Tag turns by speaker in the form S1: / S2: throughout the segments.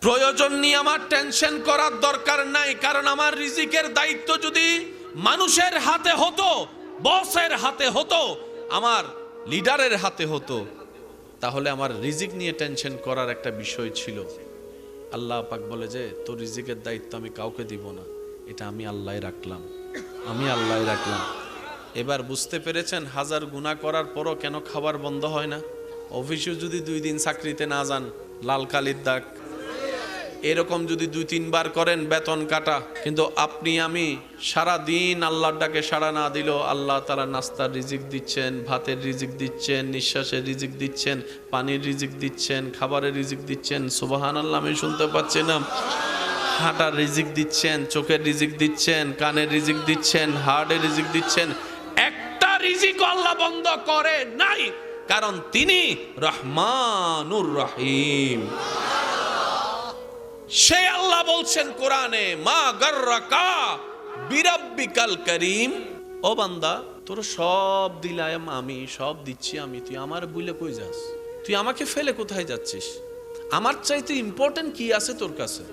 S1: প্রয়োজন নিয়ে আমার টেনশন করার দরকার নাই, কারণ আমার রিজিকের দায়িত্ব যদি মানুষের হাতে হতো, বসের হাতে হতো, আমার লিডারের হাতে হতো, তাহলে আমার রিজিক নিয়ে টেনশন করার একটা বিষয় ছিল। আল্লাহ পাক বলে যে তোর রিজিকের দায়িত্ব আমি কাউকে দিব না, এটা আমি আল্লাহই রাখলাম, আমি আল্লাহই রাখলাম। এবার বুঝতে পেরেছেন হাজার গুনাহ করার পরও কেন খাবার বন্ধ হয় না? অফিসে যদি 2 দিন চাকরিতে না যান, লাল কালির দাগ। এরকম যদি 2-3 বার করেন, বেতন কাটা। কিন্তু আপনি আমি সারা দিন আল্লাহর ডাকে সাড়া না দিল, আল্লাহ তাআলা নাস্তার রিজিক দিচ্ছেন, ভাতের রিজিক দিচ্ছেন, নিঃশ্বাসের রিজিক দিচ্ছেন, পানির রিজিক দিচ্ছেন, খাবারের রিজিক দিচ্ছেন। সুবহানাল্লাহ, আমি শুনতে পাচ্ছি না? হাঁটার রিজিক দিচ্ছেন, চোখের রিজিক দিচ্ছেন, কানের রিজিক দিচ্ছেন, হার্টের রিজিক দিচ্ছেন। একটা রিজিক আল্লাহ বন্ধ করে নাই, কারণ তিনি রহমানুর রহিম। সে আল্লাহ বলছেন কোরআনে, মা গাররাকা বিরাব্বিকাল করিম। ও বান্দা, তোর সব দিলাম আমি, সব দিচ্ছি আমি, তুই আমার বইলে কই যাস? তুই আমাকে ফেলে কোথায় যাচ্ছিস? আমার চাইতে ইম্পর্টেন্ট কি আছে তোর কাছে?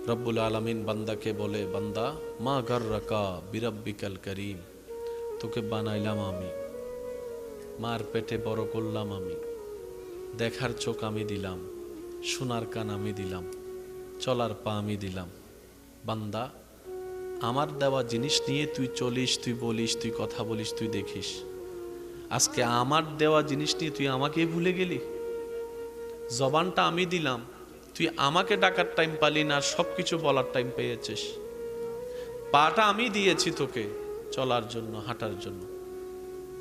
S1: রব্বুল আলামিন বান্দাকে বলে, বান্দা মা গাররাকা বিরাব্বিকাল করিম, তোকে বানাইলাম আমি, মার পেটে বড় করলাম আমি, দেখার চোখ আমি দিলাম, শোনার কান আমি দিলাম, চলার পা আমি দিলাম। বান্দা, আমার দেওয়া জিনিস নিয়ে তুই চলিস, তুই বলিস, তুই কথা বলিস, তুই দেখিস। আজকে আমার দেওয়া জিনিস নিয়ে তুই আমাকেই ভুলে গেলি। জবানটা আমি দিলাম, তুই আমাকে ডাকার টাইম পালি না, সব কিছু বলার টাইম পেয়েছিস। পাটা আমি দিয়েছি তোকে চলার জন্য, হাঁটার জন্য,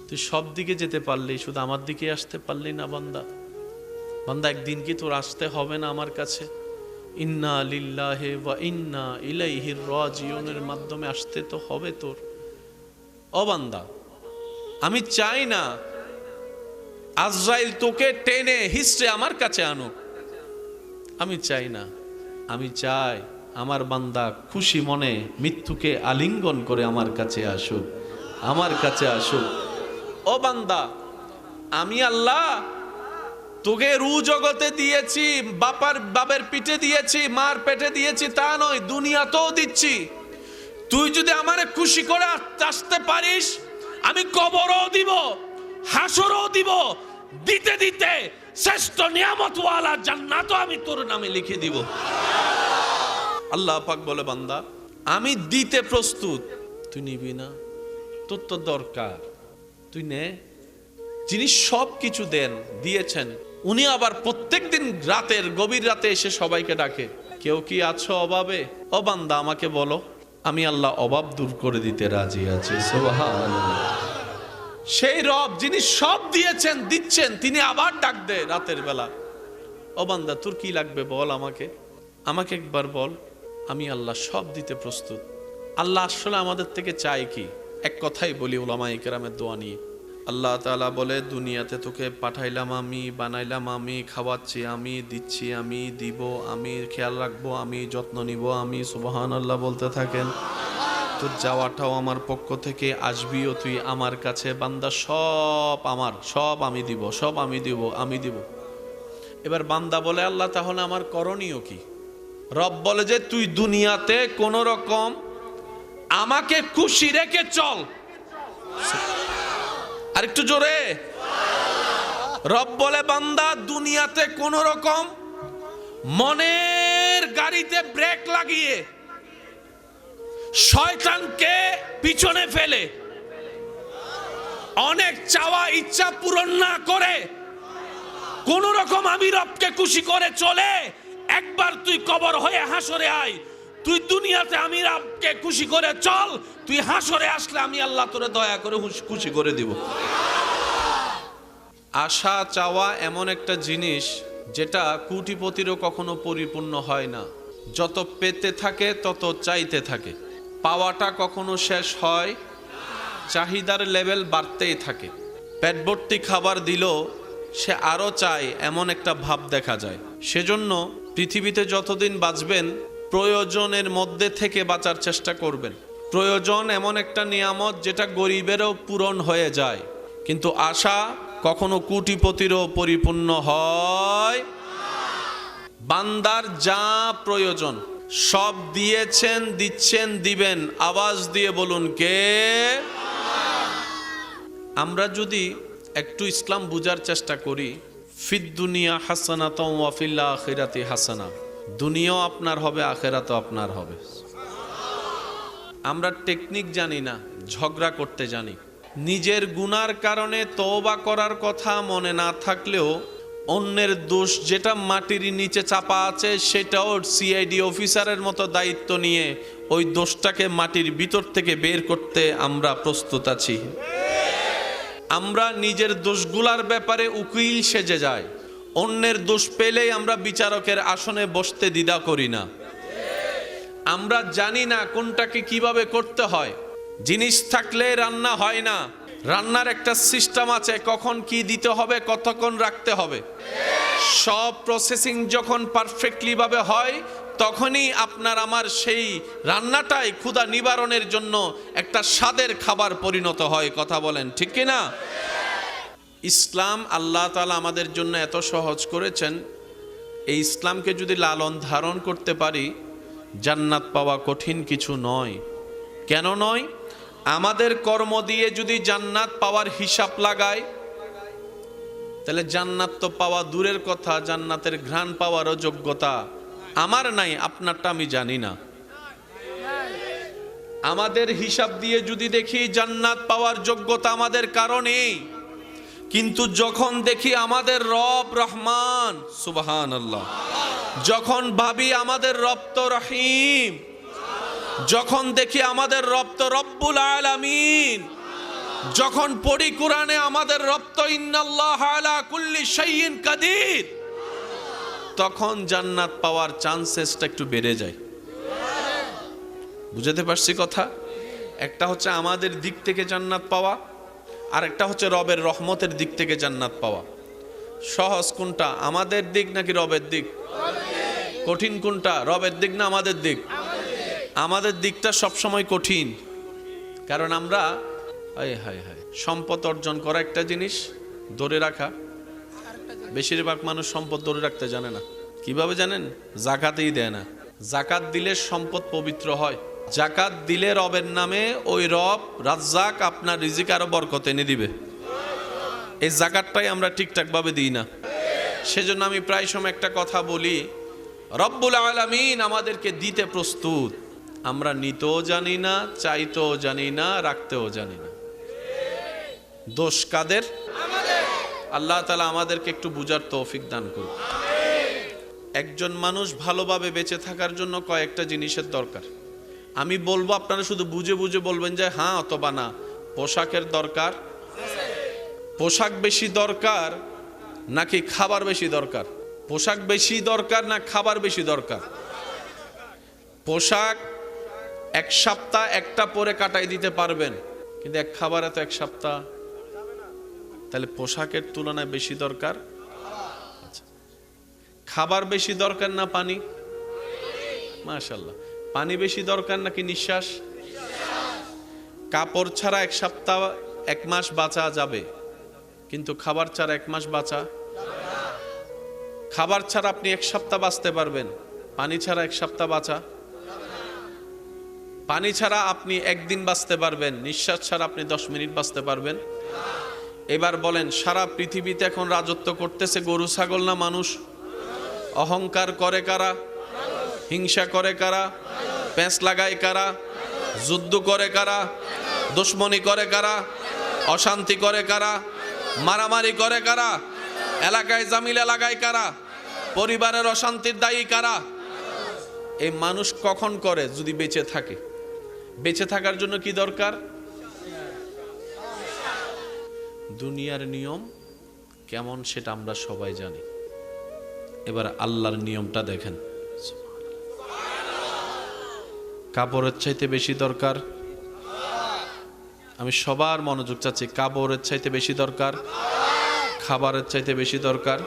S1: তুই সব দিকে যেতে পারলি, শুধু আমার দিকে আসতে পারলি না। বান্দা, বান্দা একদিন কি তোর আসতে হবে না আমার কাছে? ইন্না লিল্লাহি ওয়া ইন্না ইলাইহি রাজিউনের মাধ্যমে আসতে তো হবে তোর। ও বান্দা, আমি চাই না আজরাইল তোকে টেনে হিস্ট্রে আমার কাছে আনুক, আমি চাই না। আমি চাই আমার বান্দা খুশি মনে মৃত্যুকে আলিঙ্গন করে আমার কাছে আসুক, আমার কাছে আসুক। ও বান্দা, আমি আল্লাহ তোকে রু জগতে দিয়েছি, বাপের পিঠে দিয়েছি, মার পেটে দিয়েছি, তা নয়, দুনিয়াতেও দিচ্ছি। তুই যদি আমারে খুশি করে আসতে পারিস, আমি কবরও দিব, হাসরও দিব, দিতে দিতে শ্রেষ্ঠ নিয়ামতওয়ালা জান্নাতও আমি তোর নামে লিখে দিব। আল্লাহ পাক বলে, বান্দা আমি দিতে প্রস্তুত, তুই নিবি না? তোর তো দরকার, তুই নে। যিনি সব কিছু দেন, দিয়েছেন, উনি আবার প্রত্যেকদিন রাতের গভীর রাতে এসে সবাইকে ডাকে, কেউ কি আছো অভাবে? ও বান্দা আমাকে বলো, আমি আল্লাহ অভাব দূর করে দিতে রাজি আছি। সুবহানাল্লাহ। সেই রব যিনি সব দিয়েছেন, দিচ্ছেন, তিনি আবার ডাক দেয় রাতের বেলা, ও বান্দা তোর কি লাগবে বল, আমাকে একবার বল, আমি আল্লাহ সব দিতে প্রস্তুত। আল্লাহ আসলে আমাদের থেকে চাই কি? এক কথাই বলি উলামায়ে কেরামের দোয়া নিয়ে, আল্লাহ তাআলা বলে, দুনিয়াতে তোকে পাঠাইলাম আমি, বানাইলাম আমি, খাওয়াচ্ছি আমি, দিচ্ছি আমি, দিব আমি, খেয়াল রাখবো আমি, যত্ন নিব আমি। সুবহানাল্লাহ বলতে থাকেন। তোর যাওয়াটাও আমার পক্ষ থেকে, আসবিও তুই আমার কাছে। বান্দা সব আমার, সব আমি দিব, সব আমি দিব, আমি দিব। এবার বান্দা বলে, আল্লাহ তাহলে আমার করণীয় কি? রব বলে যে তুই দুনিয়াতে কোন রকম আমাকে খুশি রেখে চল। আরেকটু জোরে। রব বলে, বান্দা দুনিয়াতে কোন রকম মনের গাড়িতে ব্রেক লাগিয়ে শয়তানকে পিছনে ফেলে অনেক চাওয়া ইচ্ছা পূরণ না করে কোন রকম আমি রবকে খুশি করে চলে একবার তুই কবর হয়ে হাসরে আয়। তুই দুনিয়াতে আমি রবকে খুশি করে চল, তুই হাসরে আসলে আমি আল্লাহ তোরে দয়া করে খুশি করে দিব। আশা চাওয়া এমন একটা জিনিস যেটা কোটিপতিরও কখনো পরিপূর্ণ হয় না। যত পেতে থাকে তত চাইতে থাকে, পাওয়াটা কখনো শেষ হয়, চাহিদার লেভেল বাড়তেই থাকে। পেট ভর্তি খাবার দিল সে আরো চায়, এমন একটা ভাব দেখা যায়। সেজন্য পৃথিবীতে যতদিন বাঁচবেন প্রয়োজনের মধ্যে থেকে বাঁচার চেষ্টা করবেন। প্রয়োজন এমন একটা নিয়ামত যেটা গরিবেরও পূরণ হয়ে যায়, কিন্তু আশা কখনো কোটিপতিরও পরিপূর্ণ হয়। বান্দার যা প্রয়োজন সব দিয়েছেন, দিচ্ছেন, দিবেন। আওয়াজ দিয়ে বলুন কে? আমরা যদি একটু ইসলাম বুঝার চেষ্টা করি, ফিদ দুনিয়া হাসানাতুম ওয়া ফিল আখিরাতি হাসানা, দুনিয়াও আপনার হবে, আখিরাতও আপনার হবে। আমরা টেকনিক জানি না, ঝগড়া করতে জানি। নিজের গুনার কারণে তওবা করার কথা মনে না থাকলেও অন্যের দোষ যেটা মাটির নিচে চাপা আছে সেটাও সিআইডি অফিসারের মতো দায়িত্ব নিয়ে ওই দোষটাকে মাটির ভিতর থেকে বের করতে আমরা প্রস্তুত আছি। আমরা নিজের দোষগুলার ব্যাপারে উকিল সেজে যাই, অন্যের দোষ পেলেই আমরা বিচারকের আসনে বসতে দ্বিধা করি না। আমরা জানি না কোনটাকে কিভাবে করতে হয়। জিনিস থাকলে রান্না হয় না, রান্নার একটা সিস্টেম আছে, কখন কি দিতে হবে, কতক্ষণ রাখতে হবে। সব প্রসেসিং যখন পারফেক্টলি ভাবে হয় তখনই আপনার আমার সেই রান্নাটাই ক্ষুধা নিবারণের জন্য একটা স্বাদের খাবার পরিণত হয়। কথা বলেন ঠিক কি না? ইসলাম আল্লাহ তাআলা আমাদের জন্য এত সহজ করেছেন, এই ইসলামকে যদি লালন ধারণ করতে পারি জান্নাত পাওয়া কঠিন কিছু নয়। কেন নয়? আমাদের কর্ম দিয়ে যদি জান্নাত পাওয়ার হিসাব লাগায় তাহলে জান্নাত তো পাওয়া দূরের কথা, জান্নাতের ঘ্রাণ পাওয়ারও যোগ্যতা আমার নাই, আপনারটা আমি জানি না। আমাদের হিসাব দিয়ে যদি দেখি জান্নাত পাওয়ার যোগ্যতা আমাদের কারণেই, কিন্তু যখন দেখি আমাদের রব রহমান, সুবহানাল্লাহ, যখন ভাবি আমাদের রব তো রহিম, যখন দেখি আমাদের রব তো রব্বুল আলামিন, যখন পড়ি কোরআনে আমাদের রব তো ইন্নাল্লাহ আলা কুল্লি শাইইন কাদির, তখন জান্নাত পাওয়ার চান্সেসটা একটু বেড়ে যায়। বুঝাতে পারছি কথা? একটা হচ্ছে আমাদের দিক থেকে জান্নাত পাওয়া, আর একটা হচ্ছে রবের রহমতের দিক থেকে জান্নাত পাওয়া। সহজ কোনটা, আমাদের দিক নাকি রবের দিক? কঠিন কোনটা, রবের দিক না আমাদের দিক? আমাদের দিকটা সবসময় কঠিন, কারণ আমরা সম্পদ অর্জন করা একটা জিনিস, ধরে রাখা। বেশিরভাগ মানুষ সম্পদ ধরে রাখতে জানে না। কিভাবে জানেন? জাকাতই দেয় না। জাকাত দিলে সম্পদ পবিত্র হয়। জাকাত দিলে রবের নামে ওই রব রাজ্জাক আপনার রিজিক আরো বরকত এনে দিবে। এই জাকাতটাই আমরা ঠিকঠাক ভাবে দিই না। সেজন্য আমি প্রায় সময় একটা কথা বলি, রব্বুল আলামিন আমাদেরকে দিতে প্রস্তুত, আমরা নিতেও জানি না, চাইতেও জানি না, রাখতেও জানি না। দোষ কাদের? আল্লাহ তাআলা আমাদেরকে একটু বুঝার তৌফিক দান করুন। একজন মানুষ ভালোভাবে বেঁচে থাকার জন্য কয়েকটা জিনিসের দরকার। আমি বলবো, আপনারা শুধু বুঝে বুঝে বলবেন যে হ্যাঁ অথবা না। পোশাকের দরকার, পোশাক বেশি দরকার নাকি খাবার বেশি দরকার? পোশাক বেশি দরকার না খাবার বেশি দরকার? পোশাক এক সপ্তাহ একটা পরে কাটাই দিতে পারবেন, কিন্তু এক খাবারে তো এক সপ্তাহ, তাহলে পোশাকের তুলনায় বেশি দরকার। আচ্ছা, খাবার বেশি দরকার না পানি? মাশাআল্লাহ। পানি বেশি দরকার নাকি নিঃশ্বাস? কাপড় ছাড়া এক সপ্তাহ এক মাস বাঁচা যাবে, কিন্তু খাবার ছাড়া এক মাস বাঁচা। খাবার ছাড়া আপনি এক সপ্তাহ বাঁচতে পারবেন, পানি ছাড়া এক সপ্তাহ বাঁচা। পানি ছাড়া আপনি একদিন বাঁচতে পারবেন, নিঃশ্বাস ছাড়া আপনি 10 মিনিট বাঁচতে পারবেন। এবার বলেন, সারা পৃথিবীতে এখন রাজত্ব করতেছে গরু ছাগল না মানুষ? অহংকার করে কারা? হিংসা করে কারা? প্যাঁচ লাগায় কারা? যুদ্ধ করে কারা? দুশ্মনী করে কারা? অশান্তি করে কারা? মারামারি করে কারা? এলাকায় জামিলা লাগায় কারা? পরিবারের অশান্তির দায়ী কারা? এই মানুষ কখন করে? যদি বেঁচে থাকে। বেঁচে থাকার জন্য কি দরকার? দুনিয়ার নিয়ম কেমন সেটা আমরা সবাই জানি। এবার আল্লাহর নিয়মটা দেখেন। কাপড়ের চাইতে বেশি দরকার, আমি সবার মনোযোগ চাচ্ছি, কাপড়ের চাইতে বেশি দরকার, খাবারের চাইতে বেশি দরকার,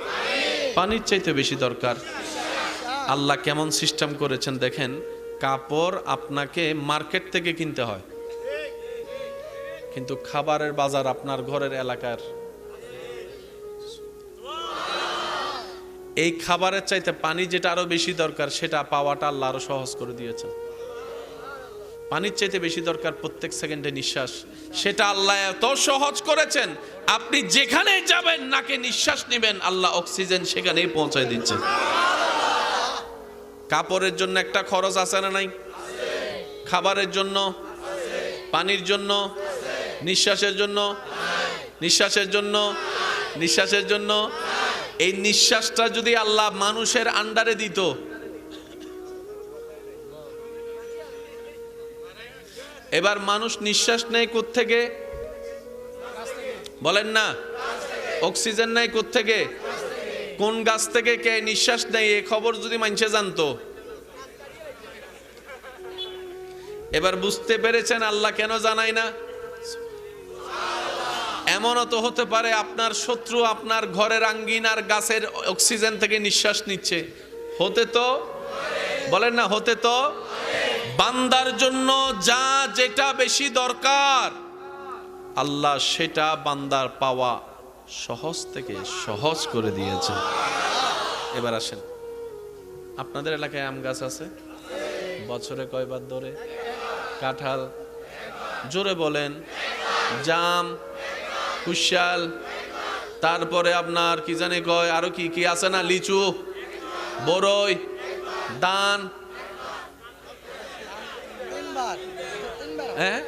S1: পানির চাইতে বেশি দরকার। আল্লাহ কেমন সিস্টেম করেছেন দেখেন। কাপড় আপনাকে মার্কেট থেকে কিনতে হয়, কিন্তু খাবারের বাজার আপনার ঘরের এলাকার। এই খাবারের চাইতে পানি যেটা আরো বেশি দরকার সেটা পাওয়াটা আল্লাহ আরো সহজ করে দিয়েছেন। পানির চাইতে বেশি দরকার প্রত্যেক সেকেন্ডে নিঃশ্বাস, সেটা আল্লাহ এত সহজ করেছেন। আপনি যেখানে যাবেন নাকে নিঃশ্বাস নেবেন, আল্লাহ অক্সিজেন সেখানেই পৌঁছায় দিচ্ছেন। কাপড়ের জন্য একটা খরচ আছে না নাই? খাবারের জন্য, পানির জন্য, নিঃশ্বাসের জন্য, নিঃশ্বাসের জন্য, নিঃশ্বাসের জন্য। এই নিঃশ্বাসটা যদি আল্লাহ মানুষের আন্ডারে দিত, এবার মানুষ নিঃশ্বাস নেয় কোত্থেকে বলেন না? অক্সিজেন নেয় কোত্থেকে? কোন গাছ থেকে কে নিঃশ্বাস নেয় এই খবর যদি মানুষে জানতো। এবার বুঝতে পেরেছেন আল্লাহ কেন জানায় না? এমনও তো হতে পারে আপনার শত্রু আপনার ঘরের আঙ্গিনার গাছের অক্সিজেন থেকে নিঃশ্বাস নিচ্ছে। হতে তো বলেন না, হতে তো। বান্দার জন্য যা যেটা বেশি দরকার আল্লাহ সেটা বান্দার পাওয়া সহজ থেকে সহজ করে দিয়েছে। এবার আসেন, আপনাদের এলাকায় আম গাছ আছে? বছরে কয়বার ধরে? কাঁঠাল, জোরে বলেন। জাম, কুশাল, তারপরে আপনার কি জানি কয় আরো কি কি আছে না, লিচু, বরই, দান। হ্যাঁ,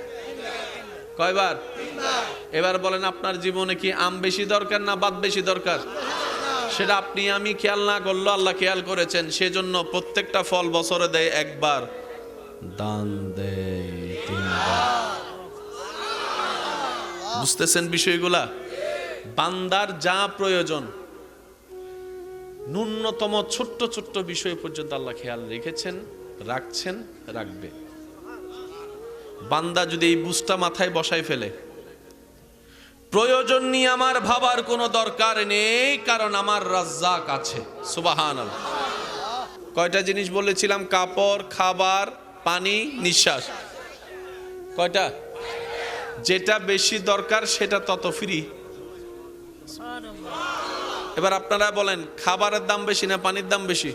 S1: কয়বার? এবার বলেন আপনার জীবনে কি আম বেশি দরকার না বাদ বেশি দরকার? সেটা আপনি আমি খেয়াল না করলো আল্লাহ খেয়াল করেছেন। সেজন্য প্রত্যেকটা ফল বছরে দেয় একবার, দান দেয় তিনবার। বুঝতেছেন বিষয়গুলা? বান্দার যা প্রয়োজন ন্যূনতম ছোট্ট ছোট্ট বিষয় পর্যন্ত আল্লাহ খেয়াল রেখেছেন, রাখছেন, রাখবে। বান্দা যদি এই বুঝটা মাথায় বসায় ফেলে, প্রয়োজন নিয়ে আমার ভাবার কোনো দরকার নেই, কারণ আমার রাজ্জাক আছে। সুবহানাল্লাহ। কয়টা জিনিস বলেছিলাম? কাপড়, খাবার, পানি, নিঃশ্বাস। কয়টা? যেটা বেশি দরকার সেটা তত ফ্রি। এবার আপনারা বলেন খাবারের দাম বেশি না পানির দাম বেশি?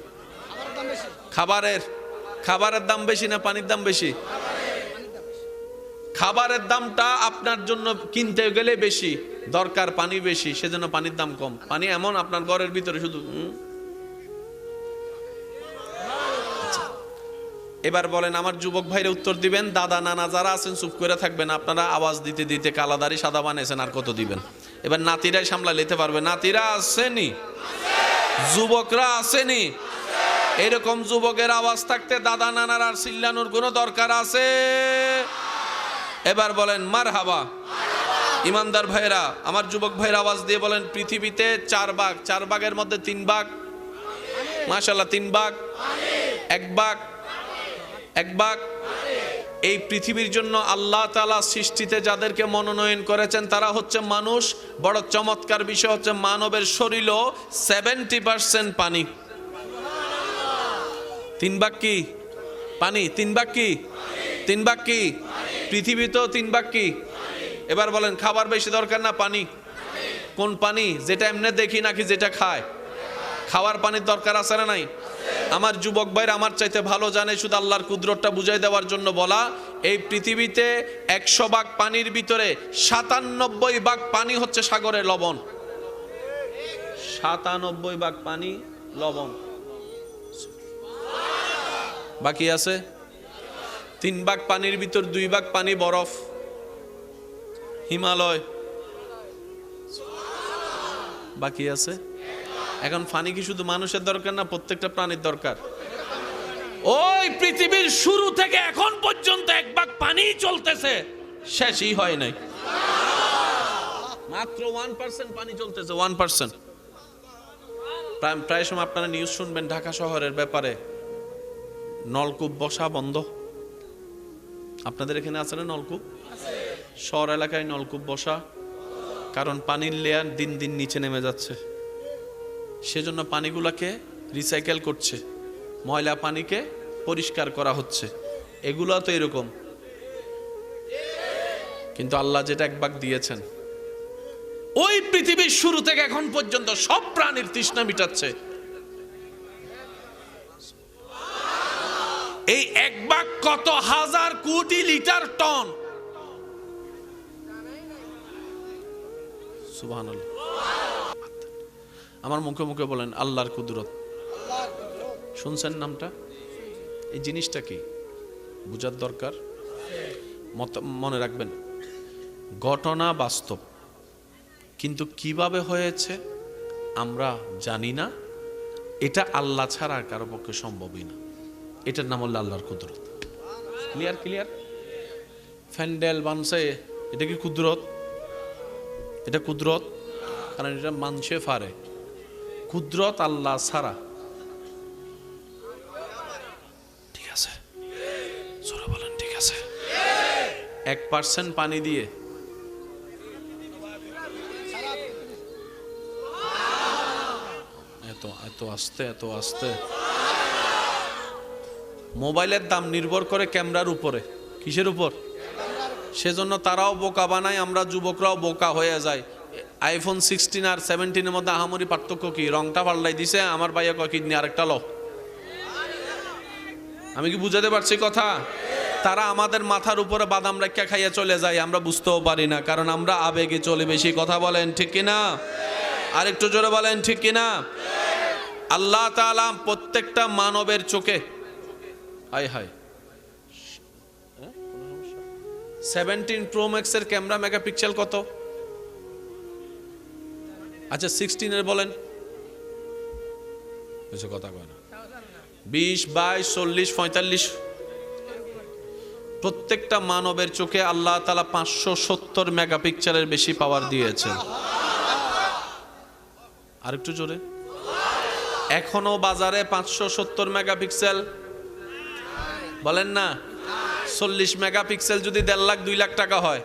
S1: খাবারের দাম বেশি না পানির দাম বেশি? খাবারের দামটা আপনার জন্য কিনতে গেলে বেশি, দরকার পানি বেশি, সেজন্য পানির দাম কম। পানি এমন আপনার ঘরের ভিতরে শুধু। এবার বলেন আমার যুবক ভাইরা উত্তর দিবেন। দাদা নানা যারা আছেন চুপ করে থাকবেন, আপনারা আওয়াজ দিতে দিতে কালাদারি সাদা বানিয়েছেন, আর কত দিবেন? এবার নাতিরাই সামলা নিতে পারবে। নাতিরা আসেনি, যুবকরা আসেনি। এরকম যুবকের আওয়াজ থাকতে দাদা নানার আর চিল্লানোর কোনো দরকার আছে? এবার বলেন মারহাবা। ইমানদার ভাইরা, আমার যুবক ভাইরা আওয়াজ দিয়ে বলেন পৃথিবীতে 4 ভাগ, 4 ভাগের মধ্যে 3 ভাগ, মাশাআল্লাহ 3 ভাগ, 1 ভাগ, 1 ভাগ। এই পৃথিবীর জন্য আল্লাহ তাআলা সৃষ্টিতে যাদেরকে মনোনয়ন করেছেন তারা হচ্ছে মানুষ। বড় চমৎকার বিষয় হচ্ছে মানবের শরীরও 70% পানি। 3 ভাগ কি পানি? 3 ভাগ কি? 3 ভাগ কি? পৃথিবীতেও 3 ভাগ কি? এবার বলেন খাবার বেশি দরকার না পানি? কোন পানি? যেটা এমনি দেখি নাকি যেটা খায়? খাওয়ার পানির দরকার আছে না নাই? আমার যুবক ভাইরা আমার চাইতে ভালো জানে, শুধু আল্লাহর কুদরতটা বুঝাই দেওয়ার জন্য বলা। এই পৃথিবীতে 100 ভাগ পানির ভিতরে 97 ভাগ পানি হচ্ছে সাগরের লবণ। 97 ভাগ পানি লবণ, বাকি আছে 3 ভাগ পানির ভিতর 2 ভাগ পানি বরফ, হিমালয়, বাকি আছে। এখন পানি কি শুধু মানুষের দরকার না প্রত্যেকটা প্রাণীর দরকার? ওই পৃথিবীর শুরু থেকে এখন পর্যন্ত 1 ভাগ পানি চলতেছে, শেষই হয় নাই। মাত্র 1% পানি চলতেছে, 1%। প্রায় সময় আপনারা নিউজ শুনবেন ঢাকা শহরের ব্যাপারে, নলকূপ বসা বন্ধ। আপনাদের এখানে আছে না নলকূপ? শহর এলাকায় নলকূপ বসা, কারণ পানির লেয়ার দিন দিন নিচে নেমে যাচ্ছে। সেজন্য পানিগুলোকে রিসাইকেল করছে, ময়লা পানিকে পরিষ্কার করা হচ্ছে। এগুলো তো এরকম। কিন্তু আল্লাহ যেটা 1 ভাগ দিয়েছেন, ওই পৃথিবীর শুরু থেকে এখন পর্যন্ত সব প্রাণীর তৃষ্ণা মিটাচ্ছে। এই এক ভাগ কত হাজার কোটি লিটার টন। সুবহানাল্লাহ। আমার মুখে মুখে বলেন আল্লাহর কুদরত। শুনছেন নামটা? এই জিনিসটা কি বুঝার দরকার। মনে রাখবেন ঘটনা বাস্তব, কিন্তু কিভাবে হয়েছে আমরা জানি না। এটা আল্লাহ ছাড়া আর কারো পক্ষে সম্ভবই না। এটার নাম হলো আল্লাহর কুদরত। Clear clear. ফ্যান্ডেল বানছে, এটা কি কুদরত? এটা কুদরত, কারণ এটা মানছে পারে। কুদরত আল্লাহ ছাড়া। ঠিক আছে, জোরে বলেন ঠিক আছে। 1% পানি দিয়ে এত আস্তে এত আস্তে। মোবাইলের দাম নির্ভর করে ক্যামেরার উপরে। কিসের উপর? সেজন্য তারাও বোকা বানায়, আমরা যুবকরাও বোকা হয়ে যায়। আইফোন 16 আর 17 মধ্যে আহামরি পার্থক্য কি? রংটা পাল্টাই দিছে। আমার ভাইয়া কয় কিডনি আরেকটা লো। আমি কি বুঝাতে পারছি কথা? তারা আমাদের মাথার উপরে বাদাম রাখা খাইয়া চলে যায়, আমরা বুঝতেও পারি না, কারণ আমরা আবেগে চলে বেশি। কথা বলেন ঠিক কিনা? আরেকটু জোরে বলেন ঠিক কিনা? আল্লাহ তাআলা প্রত্যেকটা মানবের চোখে, হায় হায়, 17 প্রো ম্যাক্স এর ক্যামেরা মেগাপিক্সেল কত? আচ্ছা 16 এর বলেন। কিছু কথা কয় না। 20, 22, 40, 45। প্রত্যেকটা মানবের চোখে আল্লাহ তাআলা 570 মেগাপিক্সেলের বেশি পাওয়ার দিয়েছেন। আরেকটু জোরে। এখনো বাজারে 570 মেগাপিক্সেল বলেন না। 40 মেগাপিক্সেল যদি 1.5 লাখ 2 লাখ টাকা হয়,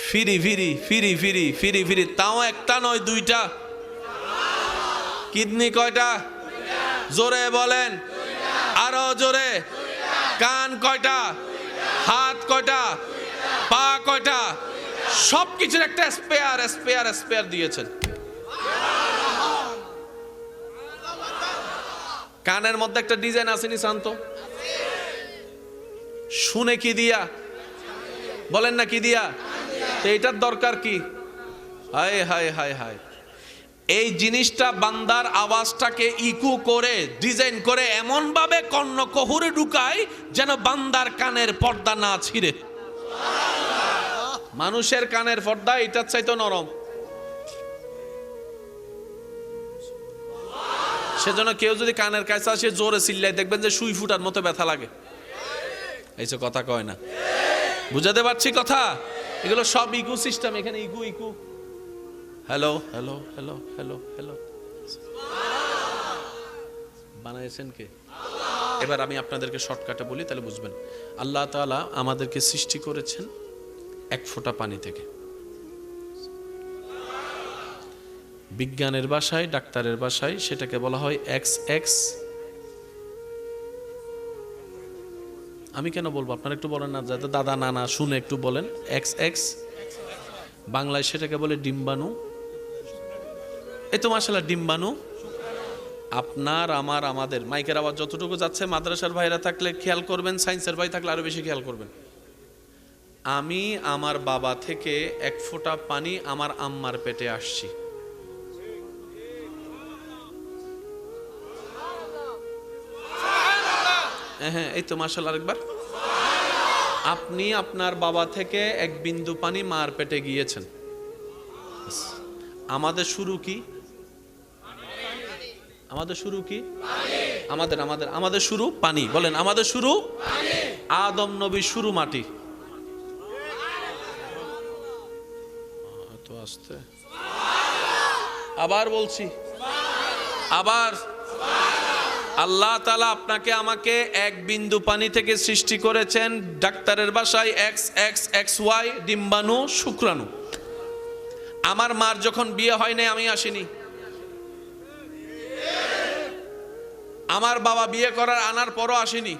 S1: ফিরি ফিরি ফিরি ফিরি ফিরি ফিরি, তাও একটা নয় দুইটা। কিডনি কয়টা? জোরে বলেন, আরো জোরে। কান কয়টা? হাত কয়টা? পা কয়টা? সবকিছুর একটা স্পেয়ার স্পেয়ার স্পেয়ার দিয়েছেন। কানের মধ্যে একটা ডিজাইন আসেনি শান্ত? শুনে কি দিয়া? বলেন না কি দিয়া? তো এটার দরকার কি? হায় হায় হায় হায়। এই জিনিসটা বান্দার আওয়াজটাকে ইকো করে ডিজাইন করে এমন ভাবে কর্ণকুহরে ঢুকায় যেন বান্দার কানের পর্দা না ছিঁড়ে। মানুষের কানের পর্দা এটার চাইতে নরম। সেজন্য কেউ যদি কানের কাছে আসে জোরে চিল্লায়, দেখবেন যে সুই ফুটার মতো ব্যথা লাগে। এইসব কথা কয় না। বুঝাতে পারছি কথা? এগুলো সব ইকো সিস্টেম। এখানে echo echo. Hello hello hello hello hello বানাইছেন কে? এবার আমি আপনাদেরকে শর্টকাটে বলি, তাহলে বুঝবেন। আল্লাহ তাআলা আমাদেরকে সৃষ্টি করেছেন এক ফোঁটা পানি থেকে। বিজ্ঞানের ভাষায়, ডাক্তারের ভাষায় সেটাকে বলা হয় XX। আমি কেন বলবো, আপনারা একটু বলেন না, যাতে দাদা নানা শুনে একটু বলেন। XX বাংলায় সেটাকে বলে ডিম্বাণু। এই তো মাশাআল্লাহ, ডিম্বাণু। আপনার আমার আমাদের মাইকের আওয়াজ যতটুকু যাচ্ছে, মাদ্রাসার ভাইরা থাকলে খেয়াল করবেন, সায়েন্সের ভাই থাকলে আরো বেশি খেয়াল করবেন। আমি আমার বাবা থেকে এক ফোঁটা পানি আমার আম্মার পেটে আসছি। হ্যাঁ, এই তো মাশাআল্লাহ। আরেকবার। আপনি আপনার বাবা থেকে এক বিন্দু পানি মার পেটে গিয়েছেন। আমাদের শুরু কি? আমাদের শুরু কি? আমাদের আমাদের আমাদের শুরু পানি। বলেন আমাদের শুরু পানি। আদম নবীর শুরু মাটি। তো আস্তে আবার বলছি, আবার আল্লাহ তাআলা আপনাকে আমাকে এক বিন্দু পানি থেকে সৃষ্টি করেছেন। ডাক্তারের ভাষায় XXXY, ডিম্বাণু, শুক্রাণু। আমার মার যখন বিয়ে হয় নাই আমি আসিনি। আমার বাবা বিয়ে করার আনার পরও আসেনি।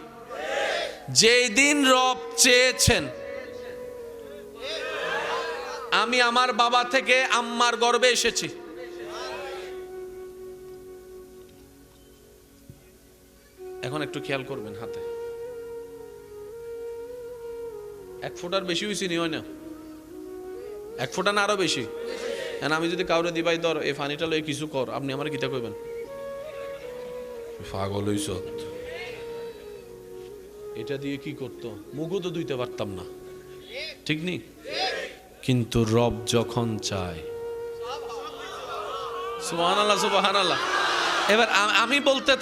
S1: যেই দিন রব চেয়েছেন আমি আমার বাবা থেকে আম্মার গর্ভে এসেছি। এখন একটু খেয়াল করবেন, হাতে 1 ফুটার বেশি হয়েছে নি, হয় না? 1 ফুটা না আরো বেশি? আমি যদি কাউরে দিবাই ধর এই পানিটা লয়ে কিছু কর, আপনি আমার কিতা কইবেন? পাগল হইছ। এটা দিয়ে কি করতো? মুখও তো ধুইতে পারতাম না, ঠিক নি? কিন্তু রব যখন চায়, সুবহানাল্লাহ সুবহানাল্লাহ। এবার আমি বলতে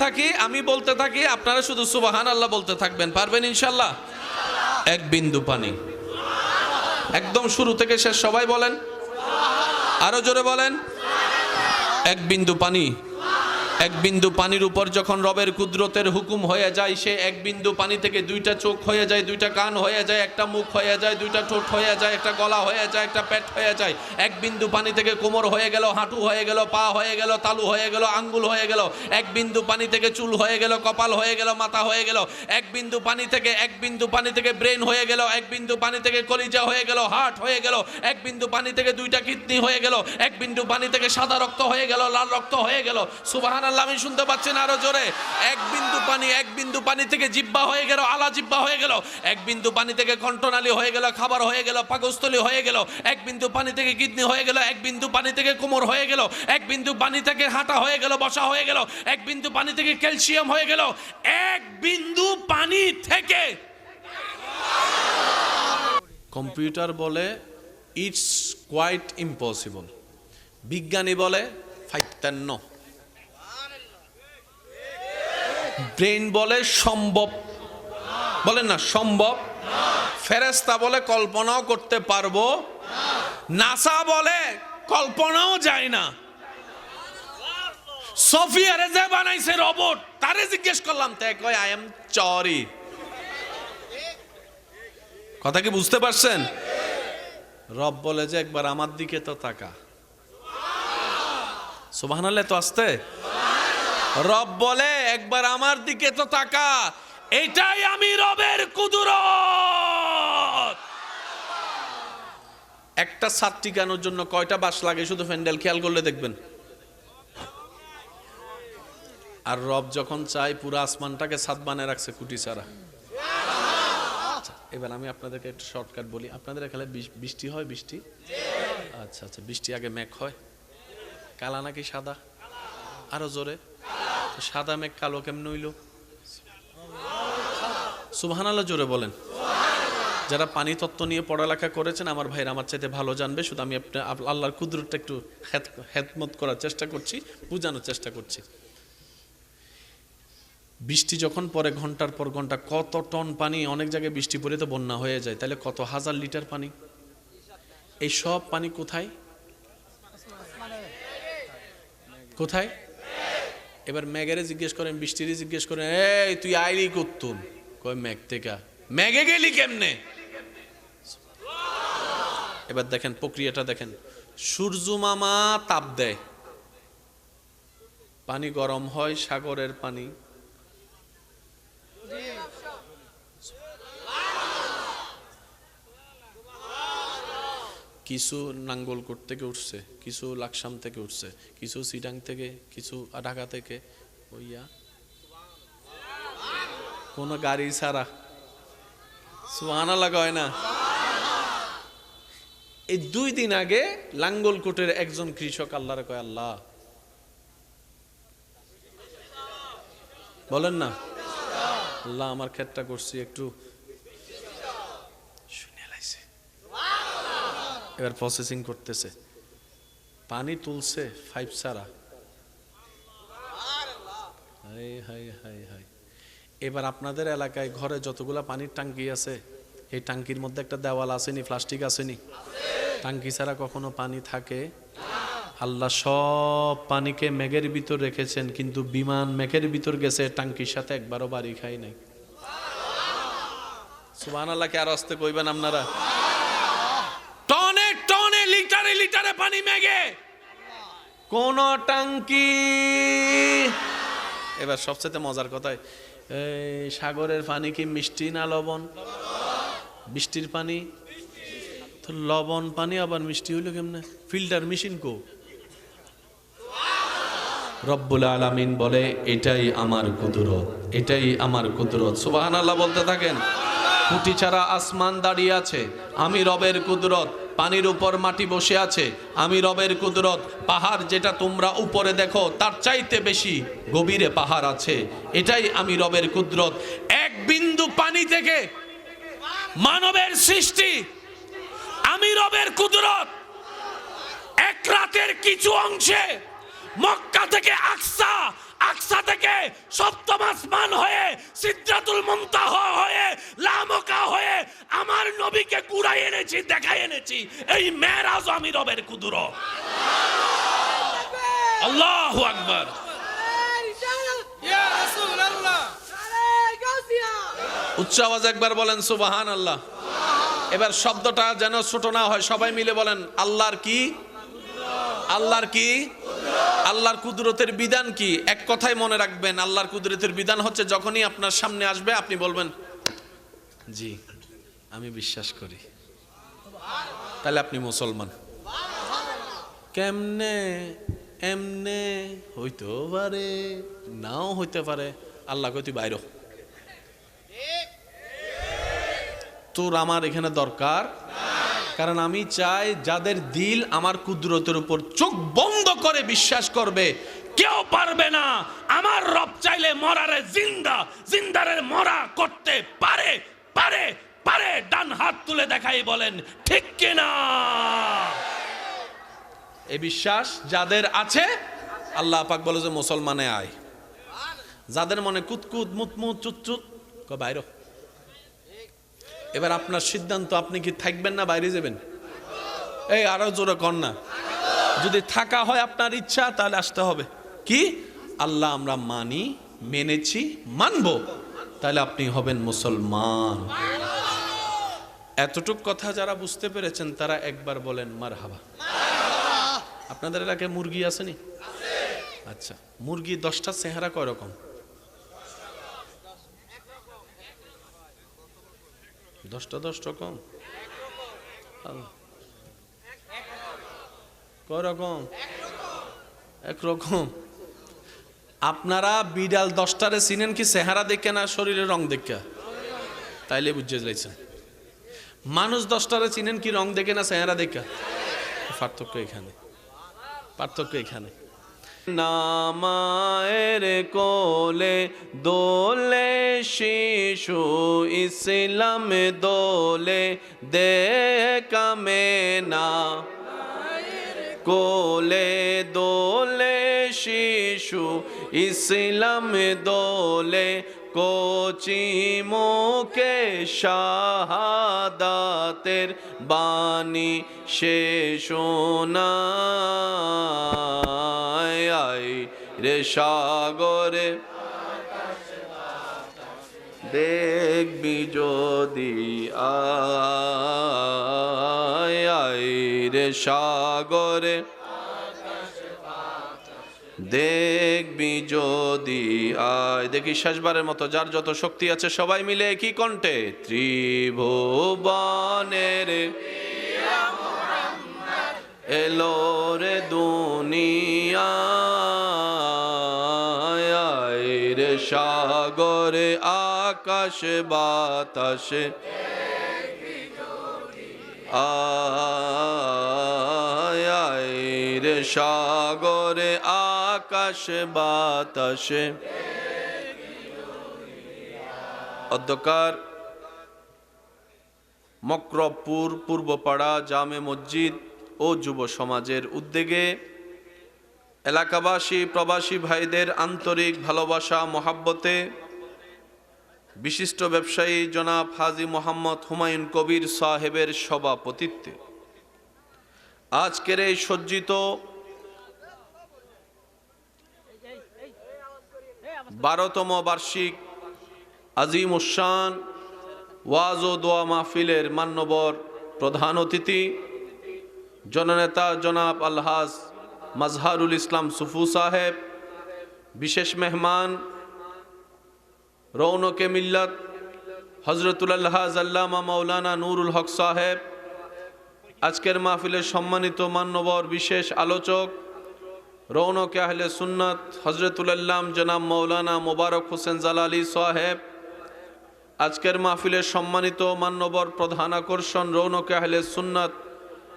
S1: থাকি, আপনারা শুধু সুবহানাল্লাহ বলতে থাকবেন, পারবেন ইনশাআল্লাহ? 1 বিন্দু পানি, একদম শুরু থেকে শেষ সবাই বলেন, আরো জোরে বলেন। 1 বিন্দু পানি। 1 বিন্দু পানির উপর যখন রবের কুদরতের হুকুম হয়ে যায়, সে 1 বিন্দু পানি থেকে 2টা চোখ হয়ে যায়, 2টা কান হয়ে যায়, একটা মুখ হয়ে যায়, 2টা ঠোঁট হয়ে যায়, একটা গলা হয়ে যায়, একটা পেট হয়ে যায়। 1 বিন্দু পানি থেকে কোমর হয়ে গেল, হাঁটু হয়ে গেল, পা হয়ে গেল, তালু হয়ে গেল, আঙ্গুল হয়ে গেল। 1 বিন্দু পানি থেকে চুল হয়ে গেল, কপাল হয়ে গেল, মাথা হয়ে গেল। 1 বিন্দু পানি থেকে ব্রেন হয়ে গেল, 1 বিন্দু পানি থেকে কলিজা হয়ে গেল, হার্ট হয়ে গেল। 1 বিন্দু পানি থেকে 2টা কিডনি হয়ে গেল। 1 বিন্দু পানি থেকে সাদা রক্ত হয়ে গেল, লাল রক্ত হয়ে গেল। সুবহানাল্লাহ, আমি শুনতে পাচ্ছেন আরো জোরে? 1 বিন্দু পানি থেকে জিহ্বা হয়ে গেল, আলা জিহ্বা হয়ে গেল। 1 বিন্দু পানি থেকে কণ্ঠনালী হয়ে গেল, খাবার হয়ে গেল, পাকস্থলী হয়ে গেল। 1 বিন্দু পানি থেকে কিডনি হয়ে গেল, 1 বিন্দু পানি থেকে কোমর হয়ে গেল, 1 বিন্দু পানি থেকে হাঁটা হয়ে গেল, বসা হয়ে গেল, 1 বিন্দু পানি থেকে ক্যালসিয়াম হয়ে গেল। 1 বিন্দু পানি থেকে কম্পিউটার বলে ইটস কোয়াইট ইম্পসিবল, বিজ্ঞানী বলে ফাইত্তান্ন, ব্রেন বলে সম্ভব, বলেন না সম্ভব, ফেরেশতা বলে কল্পনাও করতে পারবো, নাসা বলে কল্পনাও যায় না। সোফিয়ারে যে বানাইছে রোবট, তারে জিজ্ঞেস করলাম, তে কয় আই এম চরি। কথা কি বুঝতে পারছেন? রব বলে যে একবার আমার দিকে তো তাকা। সুবহানাল্লাহ, তো আসতে। রব বলে একবার আমার দিকে তো তাকা, এটাই আমি রবের কুদরত। একটা ছাদ টিকানোর জন্য কয়টা বাঁশ লাগে শুধু প্যান্ডেল খেয়াল করলে দেখবেন। আর রব যখন চায় পুরো আসমানটাকে ছাদ বানিয়ে রাখছে কুটি ছাড়া। এবার আমি আপনাদেরকে একটা শর্টকাট বলি, আপনাদের এখানে বৃষ্টি হয়? বৃষ্টি, আচ্ছা আচ্ছা, বৃষ্টি আগে মেঘ হয়, কালা নাকি সাদা? আরো জোরে। সাদা মেঘ কালো কেমন হইল? সুবহানাল্লাহ জোরে বলেন। যারা পানি তত্ত্ব নিয়ে পড়ালেখা করেছেন আমার ভাইরা আমার চাইতে ভালো জানবে, শুধু আমি আল্লাহর কুদরতটা একটু হেদমত করার চেষ্টা করছি, বোঝানোর চেষ্টা করছি। বৃষ্টি যখন পরে ঘন্টার পর ঘন্টা, কত টন পানি, অনেক জায়গায় বৃষ্টি পড়ে তো বন্যা হয়ে যায়, তাহলে কত হাজার লিটার পানি। এই সব পানি কোথায় কোথায়? এবার মেঘেরে জিজ্ঞেস করেন, বৃষ্টিরে জিজ্ঞেস করেন, এই তুই আইলি করতুম? কয় মেঘ থেকে। মেঘে গেলি কেমনে? এবার দেখেন প্রক্রিয়াটা দেখেন, সূর্য মামা তাপ দেয়, পানি গরম হয়, সাগরের পানি কিছু নাঙ্গলকোট থেকে উঠছে, কিছু লাকসাম থেকে উঠছে, কিছু সিটাং থেকে, কিছু ঢাকা থেকে, ওইয়া কোন গাড়ি ছাড়া। সুবহানাল্লাহ কয় না? এই 2 দিন আগে লাঙ্গলকোটের একজন কৃষক আল্লাহরে কয়, আল্লাহ বলেন না, আল্লাহ আমার ক্ষেতটা করছি একটু শুনে লাইছে। এবার প্রসেসিং করতেছে, পানি তুলছে 5 ছাড়া। High high high high. এবার আপনাদের এলাকায় ঘরে যতগুলা পানির টাঙ্কি আছে, এই টাঙ্কির মধ্যে একটা দেওয়াল আসেনি, প্লাস্টিক আসেনি? টাঙ্কি ছাড়া কখনো পানি থাকে? আল্লাহ সব পানিকে মেঘের ভিতর রেখেছেন, কিন্তু বিমান মেঘের ভিতর গেছে, টাঙ্কির সাথে একবারও বাড়ি খাই নাই। সুবহানাল্লাহকে আর আসতে কইবেন আপনারা? টনে টনে, লিটারে লিটারে পানি মেঘে, কোন টাঙ্কি। এবার সবচেয়ে মজার কথায়, এই সাগরের পানি কি মিষ্টি না লবণ? বৃষ্টির পানি তো লবণ পানি, আবার মিষ্টি হইলো কেমনে? ফিল্টার মেশিন কো? রব্বুল আলামিন বলে এটাই আমার কুদরত, এটাই আমার কুদরত। সুবহানাল্লাহ বলতে থাকেন। খুঁটি ছাড়া আসমান দাঁড়িয়ে আছে, আমি রবের কুদরত। পানির উপর মাটি বসে আছে, আমি রবের কুদরত। পাহাড় যেটা তোমরা উপরে দেখো তার চাইতে বেশি গভীরে পাহাড় আছে, এটাই আমি রবের কুদরত। এক বিন্দু পানি থেকে মানবের সৃষ্টি, আমি রবের কুদরত। এক রাতের কিছু অংশে মক্কা থেকে আকসা, আকসা থেকে সপ্তম আসমান হয়ে সিদরাতুল মুনতাহা হয়ে লামকা হয়ে আমার নবীকে কুড়াই এনেছি, দেখাই এনেছি। এই মেরাজ আমি রবের কুদরত। আল্লাহু আকবার।
S2: ইয়া রাসূলুল্লাহ,
S1: উচ্চ আওয়াজে একবার বলেন সুবহানাল্লাহ। এবার শব্দটা যেন ছোট না হয়, সবাই মিলে বলেন আল্লাহর কি? আল্লাহর কি? আল্লাহর কুদরতের বিধান কি? এক কথায় মনে রাখবেন, আল্লাহর কুদরতের বিধান হচ্ছে যখনই আপনার সামনে আসবে আপনি বলবেন জি আমি বিশ্বাস করি, তাহলে আপনি মুসলমান। কেমনে? এমনে হইতেও পারে, নাও হইতে পারে। আল্লাহ কই তুই বাইরে, তোর আমার এখানে দরকার। কারণ আমি চাই যাদের দিল আমার কুদরতের উপর চোখ বন্ধ করে বিশ্বাস করবে, কেউ পারবে না আমার রব চাইলে মরারে জিন্দা, জিন্দারে মরা করতে পারে, পারে, পারে। ডান হাত তুলে দেখাই বলেন ঠিক কিনা? এই বিশ্বাস যাদের আছে, আল্লাহ পাক বলে যে মুসলমানে আয়। যাদের মনে কুতকুত মুতমুত চুতচুত, বাইরে। এবার আপনার সিদ্ধান্ত, আপনি কি থাকবেন না বাইরে যাবেন? এই আরো জোরে কর না। যদি থাকা হয় আপনার ইচ্ছা, তাহলে আসতে হবে। কি? আল্লাহ আমরা মানি, মেনেছি, মানবো, তাহলে আপনি হবেন মুসলমান। এতটুক কথা যারা বুঝতে পেরেছেন তারা একবার বলেন মারহাবা। আপনাদের এলাকায় মুরগি আসেনি? আচ্ছা, মুরগি 10টা চেহারা কয় রকম? 10টা 10 রকম? কয় রকম? একরকম। আপনারা বিড়াল 10টারে চিনেন কি চেহারা দেখে না শরীরের রং দেখে? তাইলে বুঝে যাইছেন। মানুষ 10টারে চিনেন কি রং দেখে না চেহারা দেখে? পার্থক্য এখানে, পার্থক্য এখানে। নামায়ের কোলে দোলে শিশু, ইসলাম দোলে দেখামে না। কোলে দোলে শিশু, ইসলাম দোলে কোচি মুখে শাহাদাতের বাণী সে শোনায়। আয় রে সাগরে দেখবি যদি, আয় আয় রে সাগরে দেখবি যদি, আয়। দেখি শেষবারের মতো, যার যত শক্তি আছে সবাই মিলে কি কণ্ঠে, ত্রিভুবনের এলো রে দুনিয়া, আয় রে সাগরে আকাশ বাতাসে, আয় আয় রে সাগরে আকাশ বাতাসে। অধ্যকার মক্রবপুর পূর্বপাড়া জামে মসজিদ ও যুব সমাজের উদ্যোগে এলাকাবাসী প্রবাসী ভাইদের আন্তরিক ভালোবাসা মহাব্বতে বিশিষ্ট ব্যবসায়ী জনাব হাজী মোহাম্মদ হুমায়ুন কবির সাহেবের সভাপতিত্বে আজকের এই সজ্জিত 12তম বার্ষিক আজিম উশান ওয়াজ ও দোয়া মাহফিলের মান্যবর প্রধান অতিথি জননেতা জনাব আলহাজ মাজহারুল ইসলাম সুফু সাহেব, বিশেষ মেহমান রৌনকে মিল্লাত হজরতুল আলহাজ আল্লামা মাওলানা নুরুল হক সাহেব, আজকের মাহফিলের সম্মানিত মান্যবর বিশেষ আলোচক রৌনক আহলে সুন্নাত হজরতুল আল্লাম জনাব মৌলানা মোবারক হোসেন জালালি সাহেব, আজকের মাহফিলের সম্মানিত মান্যবর প্রধান আকর্ষণ রৌনক আহলে সুন্নাত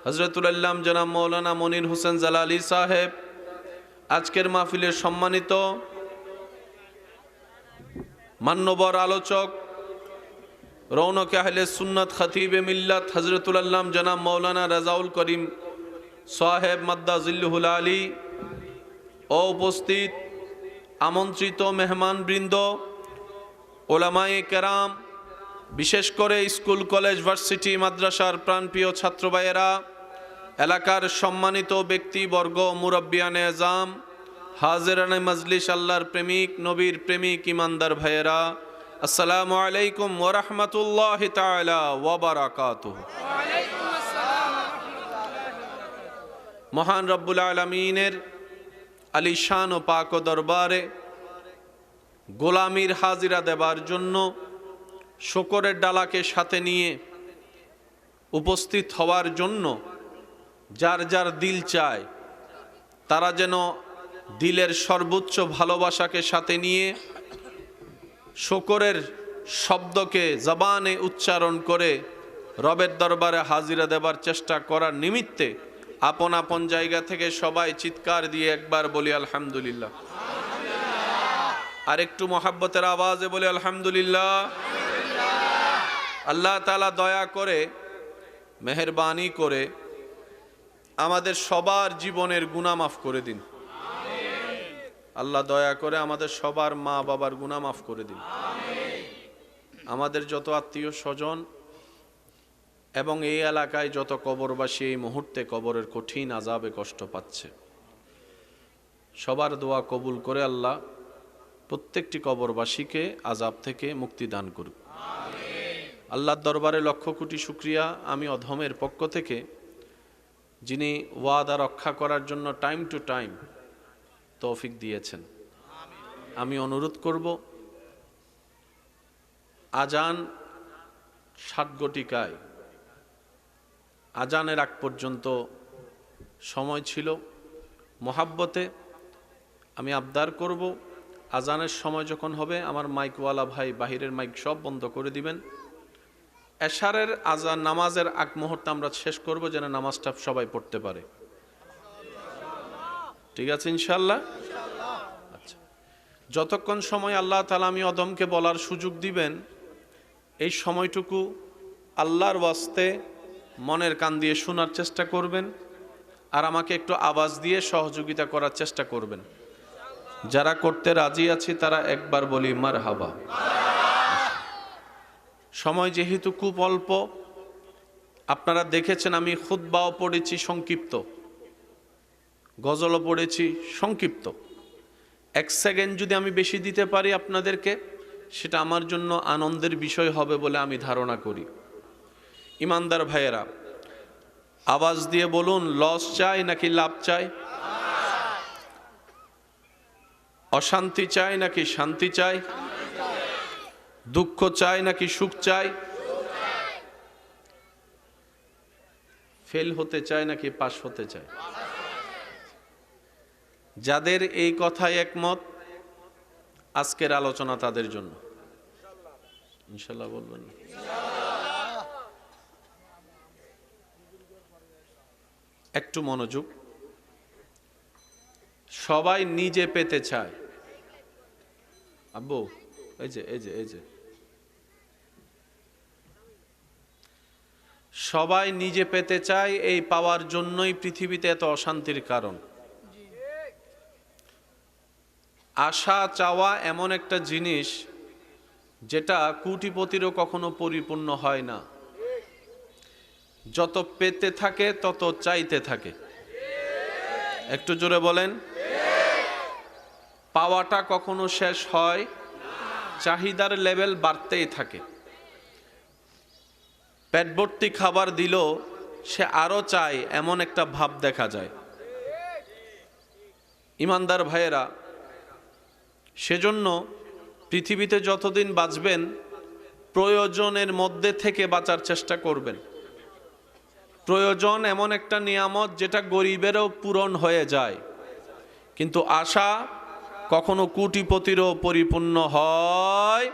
S1: হজরতুল আল্লাম জনাব মৌলানা মনির হোসেন জালালি সাহেব, আজকের মাহফিলের সম্মানিত মান্যবর আলোচক রৌনক আহলে সুন্নাত খতিবে মিল্লাত হজরতুল আল্লাম জনাব মৌলানা রাজাউল করিম সাহেব মাদ্দাজিল্লুহুল আলী ও উপস্থিত আমন্ত্রিত মেহমানবৃন্দ, ওলামায়ে কেরাম, বিশেষ করে স্কুল কলেজ ভার্সিটি মাদ্রাসার প্রাণপ্রিয় ছাত্র ভাইয়েরা, এলাকার সম্মানিত ব্যক্তিবর্গ, মুরব্বিয়ানে আজম, হাজিরানে মজলিস, আল্লাহর প্রেমিক, নবীর প্রেমিক, ইমানদার ভাইয়েরা, আসসালামু আলাইকুম ওয়া রাহমাতুল্লাহি তাআলা ওয়া বারাকাতুহু। মহান রব্বুল আলামিনের আলিশান ও পাক দরবারে গোলামির হাজিরা দেবার জন্য শকরের ডালাকে সাথে নিয়ে উপস্থিত হওয়ার জন্য যার যার দিল চায় তারা যেন দিলের সর্বোচ্চ ভালোবাসাকে সাথে নিয়ে শকরের শব্দকে জবানে উচ্চারণ করে রবের দরবারে হাজিরা দেবার চেষ্টা করার নিমিত্তে আপন আপন জায়গা থেকে সবাই চিৎকার দিয়ে একবার বলি আলহামদুলিল্লাহ। আর একটু মহাব্বতের আওয়াজে বলি আলহামদুলিল্লাহ। আল্লাহ তাআলা দয়া করে, মেহেরবানি করে আমাদের সবার জীবনের গুনাহ মাফ করে দিন। আল্লাহ দয়া করে আমাদের সবার মা বাবার গুনাহ মাফ করে দিন। আমাদের যত আত্মীয় স্বজন এবং এই এলাকায় যত কবরবাসী এই মুহূর্তে কবরের কঠিন আযাবে কষ্ট পাচ্ছে, সবার দোয়া কবুল করে আল্লাহ প্রত্যেকটি কবরবাসীকে আযাব থেকে মুক্তি দান করুক। আল্লাহর দরবারে লক্ষ কোটি শুকরিয়া আমি অধমের পক্ষ থেকে, যিনি ওয়াদা রক্ষা করার জন্য টাইম টু টাইম তৌফিক দিয়েছেন। আমি অনুরোধ করব, আজান 7 ঘটিকায়, আজানের আগ পর্যন্ত সময় ছিল। মোহাব্বতে আমি আবদার করব, আজানের সময় যখন হবে আমার মাইকওয়ালা ভাই বাহিরের মাইক সব বন্ধ করে দিবেন। এশারের আজান নামাজের আগ মুহূর্তে আমরা শেষ করব, যেন নামাজটা সবাই পড়তে পারে। ঠিক আছে ইনশাআল্লাহ? আচ্ছা, যতক্ষণ সময় আল্লাহ তাআলা আমি অদমকে বলার সুযোগ দিবেন, এই সময়টুকু আল্লাহর ওয়াস্তে মনের কান দিয়ে শোনার চেষ্টা করবেন, আর আমাকে একটু আওয়াজ দিয়ে সহযোগিতা করার চেষ্টা করবেন। যারা করতে রাজি আছি তারা একবার বলি মারহাবা। সময় যেহেতু খুব অল্প, আপনারা দেখেছেন আমি খুতবাও পড়েছি সংক্ষিপ্ত, গজলও পড়েছি সংক্ষিপ্ত। 1 সেকেন্ড যদি আমি বেশি দিতে পারি আপনাদেরকে, সেটা আমার জন্য আনন্দের বিষয় হবে বলে আমি ধারণা করি। ইমানদার ভাইয়েরা, আওয়াজ দিয়ে বলুন, লস চাই নাকি লাভ চাই? অশান্তি চাই নাকি শান্তি চাই? দুঃখ চাই নাকি সুখ চাই? ফেল হতে চাই নাকি পাস হতে চাই? যাদের এই কথায় একমত, আজকের আলোচনা তাদের জন্য। ইনশাআল্লাহ বলবেন? একটু মনোযোগ। সবাই নিজে পেতে চায়। আব্বু, এই যে সবাই নিজে পেতে চায়। এই পাওয়ার জন্যই পৃথিবীতে এত অশান্তির কারণ। আশা চাওয়া এমন একটা জিনিস যেটা কোটিপতিরও কখনো পরিপূর্ণ হয় না। যত পেতে থাকে তত চাইতে থাকে। একটু জোরে বলেন। পাওয়াটা কখনো শেষ হয়, চাহিদার লেভেল বাড়তেই থাকে। পেট ভর্তি খাবার দিল, সে আরো চায়, এমন একটা ভাব দেখা যায়। ইমানদার ভাইয়েরা, সেজন্য পৃথিবীতে যতদিন বাঁচবেন প্রয়োজনের মধ্যে থেকে বাঁচার চেষ্টা করবেন। প্রয়োজন এমন একটা নিয়ামত যেটা গরিবেরও পূরণ হয়ে যায়, কিন্তু আশা কখনো কোটিপতিরও পরিপূর্ণ হয়।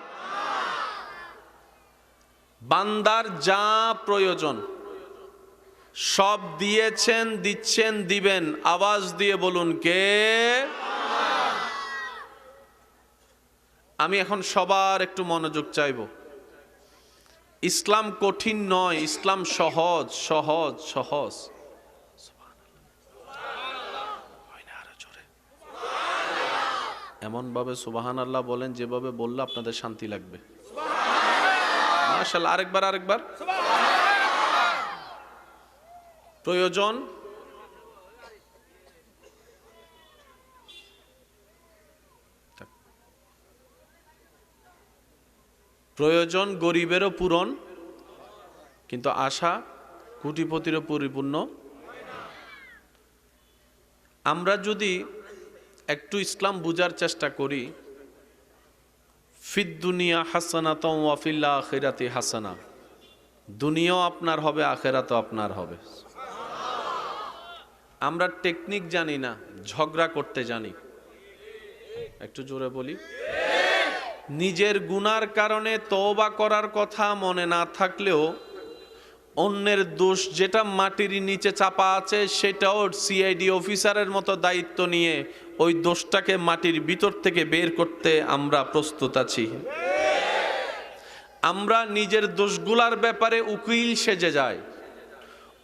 S1: বান্দার যা প্রয়োজন সব দিয়েছেন, দিচ্ছেন, দিবেন। আওয়াজ দিয়ে বলুন কে? আমি এখন সবার একটু মনোযোগ চাইব। ইসলাম কঠিন নয়, ইসলাম সহজ সহজ সহজ। এমন ভাবে সুবহানাল্লাহ বলেন যেভাবে বললে আপনাদের শান্তি লাগবে। মাশাআল্লাহ, আরেকবার। প্রয়োজন গরিবেরও পূরণ, কিন্তু আশা কোটিপতিরও পরিপূর্ণ। আমরা যদি একটু ইসলাম বুঝার চেষ্টা করি, ফিদ দুনিয়া হাসানাতুম ওয়া ফিল আখিরাতি হাসানা, দুনিয়াও আপনার হবে, আখিরাতও আপনার হবে। আমরা টেকনিক জানি না, ঝগড়া করতে জানি। একটু জোরে বলি। নিজের গুনার কারণে তওবা করার কথা মনে না থাকলেও অন্যের দোষ যেটা মাটির নিচে চাপা আছে সেটাও সিআইডি অফিসারের মতো দায়িত্ব নিয়ে ওই দোষটাকে মাটির ভিতর থেকে বের করতে আমরা প্রস্তুত আছি। আমরা নিজের দোষগুলার ব্যাপারে উকিল সেজে যাই,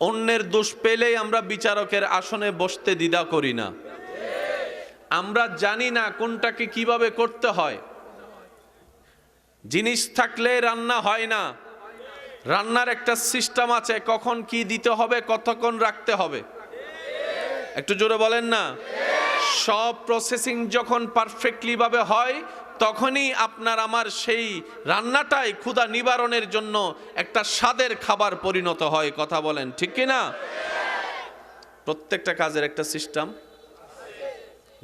S1: অন্যের দোষ পেলেই আমরা বিচারকের আসনে বসতে দ্বিধা করি না। আমরা জানি না কোনটাকে কিভাবে করতে হয়। জিনিস থাকলে রান্না হয় না, রান্নার একটা সিস্টেম আছে, কখন কি দিতে হবে, কতক্ষণ রাখতে হবে। একটু জোরে বলেন না। সব প্রসেসিং যখন পারফেক্টলি ভাবে হয় তখনই আপনার আমার সেই রান্নাটাই ক্ষুধা নিবারণের জন্য একটা স্বাদের খাবার পরিণত হয়। কথা বলেন ঠিক কি না? প্রত্যেকটা কাজের একটা সিস্টেম।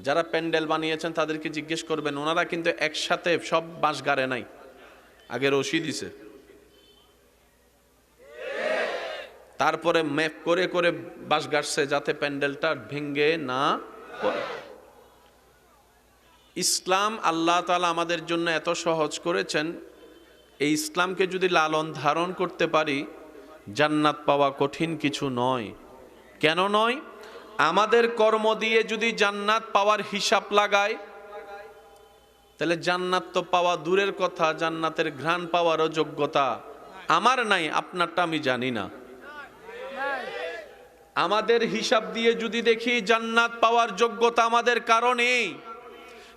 S1: যারা প্যান্ডেল বানিয়েছেন তাদেরকে জিজ্ঞেস করবেন, ওনারা কিন্তু একসাথে সব বাঁশ গাড়ে নাই, আগে রশি দিছে, তারপরে ম্যাপ করে করে বাঁশ গাড়ছে যাতে প্যান্ডেলটা ভেঙে না পড়ে। ইসলাম আল্লাহ তাআলা আমাদের জন্য এত সহজ করেছেন, এই ইসলামকে যদি লালন ধারণ করতে পারি জান্নাত পাওয়া কঠিন কিছু নয়। কেন নয়? আমাদের কর্ম দিয়ে যদি জান্নাত পাওয়ার হিসাব লাগায় তাহলে জান্নাত তো পাওয়া দূরের কথা, জান্নাতের ঘ্রাণ পাওয়ারও যোগ্যতা আমার নাই, আপনারটা আমি জানি না। আমাদের হিসাব দিয়ে যদি দেখি জান্নাত পাওয়ার যোগ্যতা আমাদের কারণেই,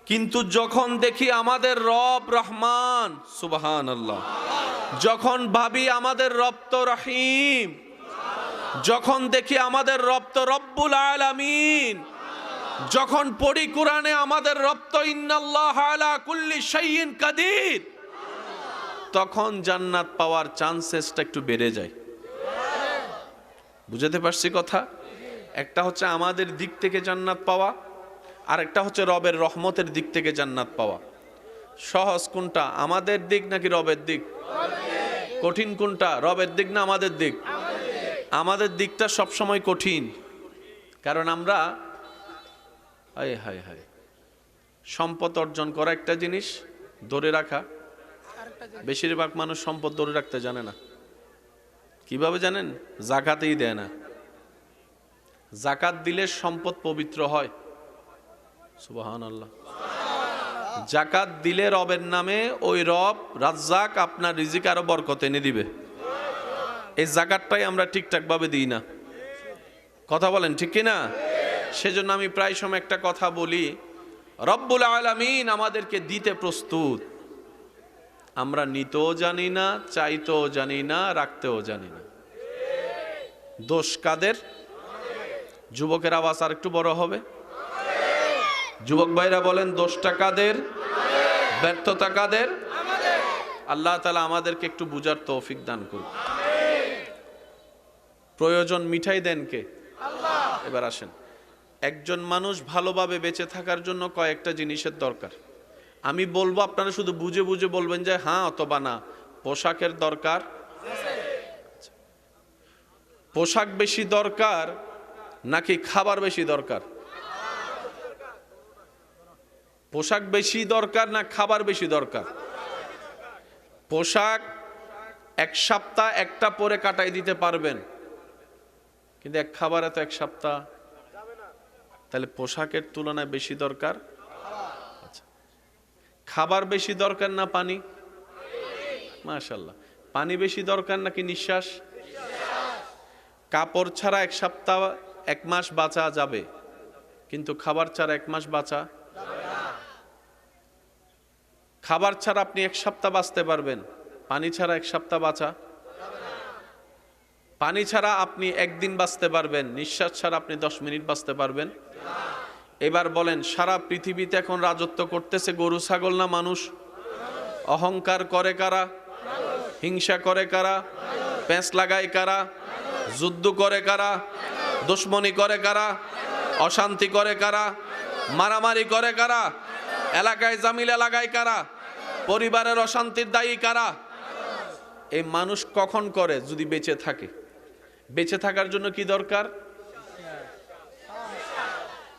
S1: কিন্তু যখন দেখি আমাদের রব রহমান, সুবহানাল্লাহ, যখন ভাবি আমাদের রব তো রহিম, যখন দেখি আমাদের রব তো রব্বুল আলামিন, যখন পড়ি কোরআনে আমাদের রব তো ইন্নাল্লাহা আলা কুল্লি শাইইন কাদির, তখন জান্নাত পাওয়ার চান্সেসটা একটু বেড়ে যায়। বুঝাতে পারছি কথা? একটা হচ্ছে আমাদের দিক থেকে জান্নাত পাওয়া, আর একটা হচ্ছে রবের রহমতের দিক থেকে জান্নাত পাওয়া। সহজ কোনটা, আমাদের দিক নাকি রবের দিক? কঠিন কোনটা, রবের দিক না আমাদের দিক? আমাদের দিকটা সবসময় কঠিন, কারণ আমরা হায় হায় হায় সম্পদ অর্জন করা একটা জিনিস, ধরে রাখা, বেশিরভাগ মানুষ সম্পদ ধরে রাখতে জানে না। কিভাবে জানেন? যাকাতেই দেয় না। যাকাত দিলে সম্পদ পবিত্র হয়। সুবহানাল্লাহ। যাকাত দিলে রবের নামে ওই রব রাজ্জাক আপনার রিজিক আরো বরকত এনে দিবে। এই যাকাতটাই আমরা ঠিকঠাক ভাবে দিই না। কথা বলেন ঠিক কি না? সেজন্য আমি প্রায় সময় একটা কথা বলি, রব্বুল আলামিন আমাদেরকে দিতে প্রস্তুত, আমরা নিতেও জানি না, চাইতেও জানি না, রাখতেও জানি না। দোষ কাদের? যুবকের আওয়াজ আর একটু বড় হবে। যুবক ভাইরা বলেন, দোষটা কাদের? ব্যর্থতা কাদের? আল্লাহ তাআলা আমাদেরকে একটু বুঝার তৌফিক দান করুন। প্রয়োজন মিঠাই দেন কে? আল্লাহ। এবার আসেন, একজন মানুষ ভালোভাবে বেঁচে থাকার জন্য কয়েকটা জিনিসের দরকার। আমি বলবো, আপনারা শুধু বুঝে বুঝে বলবেন যে হ্যাঁ অথবা না। পোশাকের দরকার, পোশাক বেশি দরকার নাকি খাবার বেশি দরকার? পোশাক বেশি দরকার না খাবার বেশি দরকার? পোশাক এক সপ্তাহ একটা পরে কাটাই দিতে পারবেন, কিন্তু এক খাবারে তো এক সপ্তাহ, তাহলে পোশাকের তুলনায় বেশি দরকার। আচ্ছা, খাবার বেশি দরকার না পানি? মাশাআল্লাহ, পানি বেশি দরকার নাকি নিঃশ্বাস? কাপড় ছাড়া এক সপ্তাহ এক মাস বাঁচা যাবে, কিন্তু খাবার ছাড়া এক মাস বাঁচা। খাবার ছাড়া আপনি এক সপ্তাহ বাঁচতে পারবেন, পানি ছাড়া এক সপ্তাহ বাঁচা। পানি ছাড়া আপনি একদিন বাঁচতে পারবেন, নিঃশ্বাস ছাড়া আপনি 10 মিনিট বাঁচতে পারবেন। এবার বলেন, সারা পৃথিবীতে এখন রাজত্ব করতেছে গরু ছাগল না মানুষ? অহংকার করে কারা? হিংসা করে কারা? প্যাঁচ লাগায় কারা? যুদ্ধ করে কারা? দুশ্মনী করে কারা? অশান্তি করে কারা? মারামারি করে কারা? এলাকায় জামিলা লাগায় কারা? পরিবারের অশান্তির দায়ী কারা? এই মানুষ কখন করে? যদি বেঁচে থাকে। বেঁচে থাকার জন্য কি দরকার?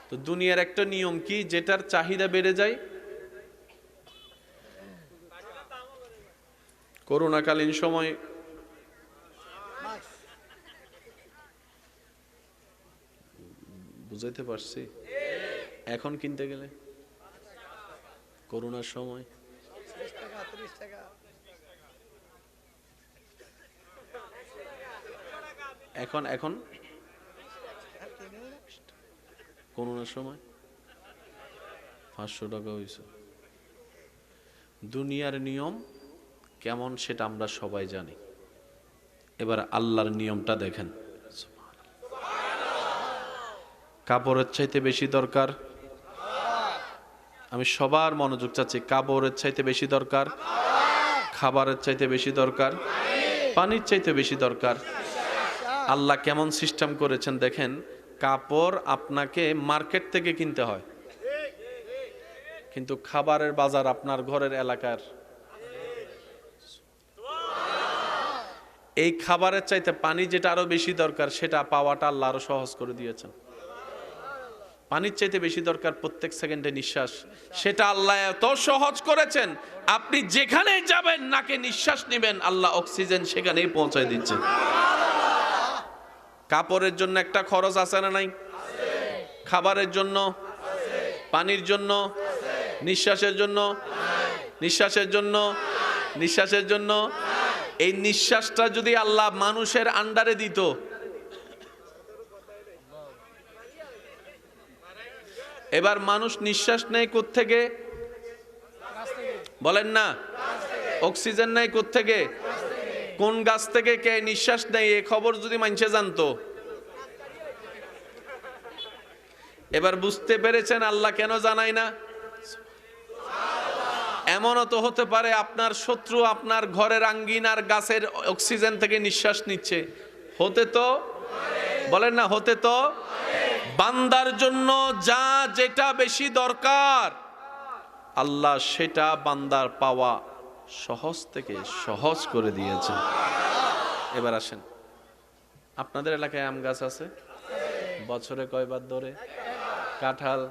S1: তো দুনিয়ার একটা নিয়ম কি, যেটার চাহিদা বেড়ে যায়? করোনাকালীন সময় বুঝাইতে পারছি? এখন কিনতে গেলে করোনার সময় এখন এখন করোনার সময় 500 টাকা হয়েছে। দুনিয়ার নিয়ম কেমন সেটা আমরা সবাই জানি। এবার আল্লাহর নিয়মটা দেখেন। কাপড়ের চাইতে বেশি দরকার? আমি সবার মনোযোগ চাচ্ছি। কাপড়ের চাইতে বেশি দরকার? খাবারের চাইতে বেশি দরকার? পানির চাইতে বেশি দরকার? আল্লাহ কেমন সিস্টেম করেছেন দেখেন। কাপড় আপনাকে মার্কেট থেকে কিনতে হয়, কিন্তু খাবারের বাজার আপনার ঘরের এলাকার। এই খাবারের চাইতে পানি যেটা আরো বেশি দরকার, সেটা পাওয়াটা আল্লাহ আরো সহজ করে দিয়েছেন। পানির চাইতে বেশি দরকার প্রত্যেক সেকেন্ডে নিঃশ্বাস, সেটা আল্লাহ এত সহজ করেছেন। আপনি যেখানে যাবেন নাকে নিঃশ্বাস নেবেন, আল্লাহ অক্সিজেন সেখানেই পৌঁছায় দিচ্ছে। কাপড়ের জন্য একটা খরচ আছে না নাই? খাবারের জন্য, পানির জন্য, নিঃশ্বাসের জন্য, নিঃশ্বাসের জন্য, নিঃশ্বাসের জন্য। এই নিঃশ্বাসটা যদি আল্লাহ মানুষের আন্ডারে দিত, এবার মানুষ নিঃশ্বাস নেয় কোত্থেকে? বলেন না। অক্সিজেন নেয় কোত্থেকে? কোন গাছ থেকে কে নিঃশ্বাস নেয় এই খবর যদি মানুষে জানতো। এবার বুঝতে পেরেছেন আল্লাহ কেন জানায় না? এমনও তো হতে পারে আপনার শত্রু আপনার ঘরের আঙ্গিনার গাছের অক্সিজেন থেকে নিঃশ্বাস নিচ্ছে। হতে তো, বলেন না, হতে তো। বান্দার জন্য যা যেটা বেশি দরকার, আল্লাহ সেটা বান্দার পাওয়া সহজ থেকে সহজ করে দিয়েছে। এবার আসেন, আপনাদের এলাকায় আম গাছ আছে? বছরে কয়বার ধরে? কাঁঠাল?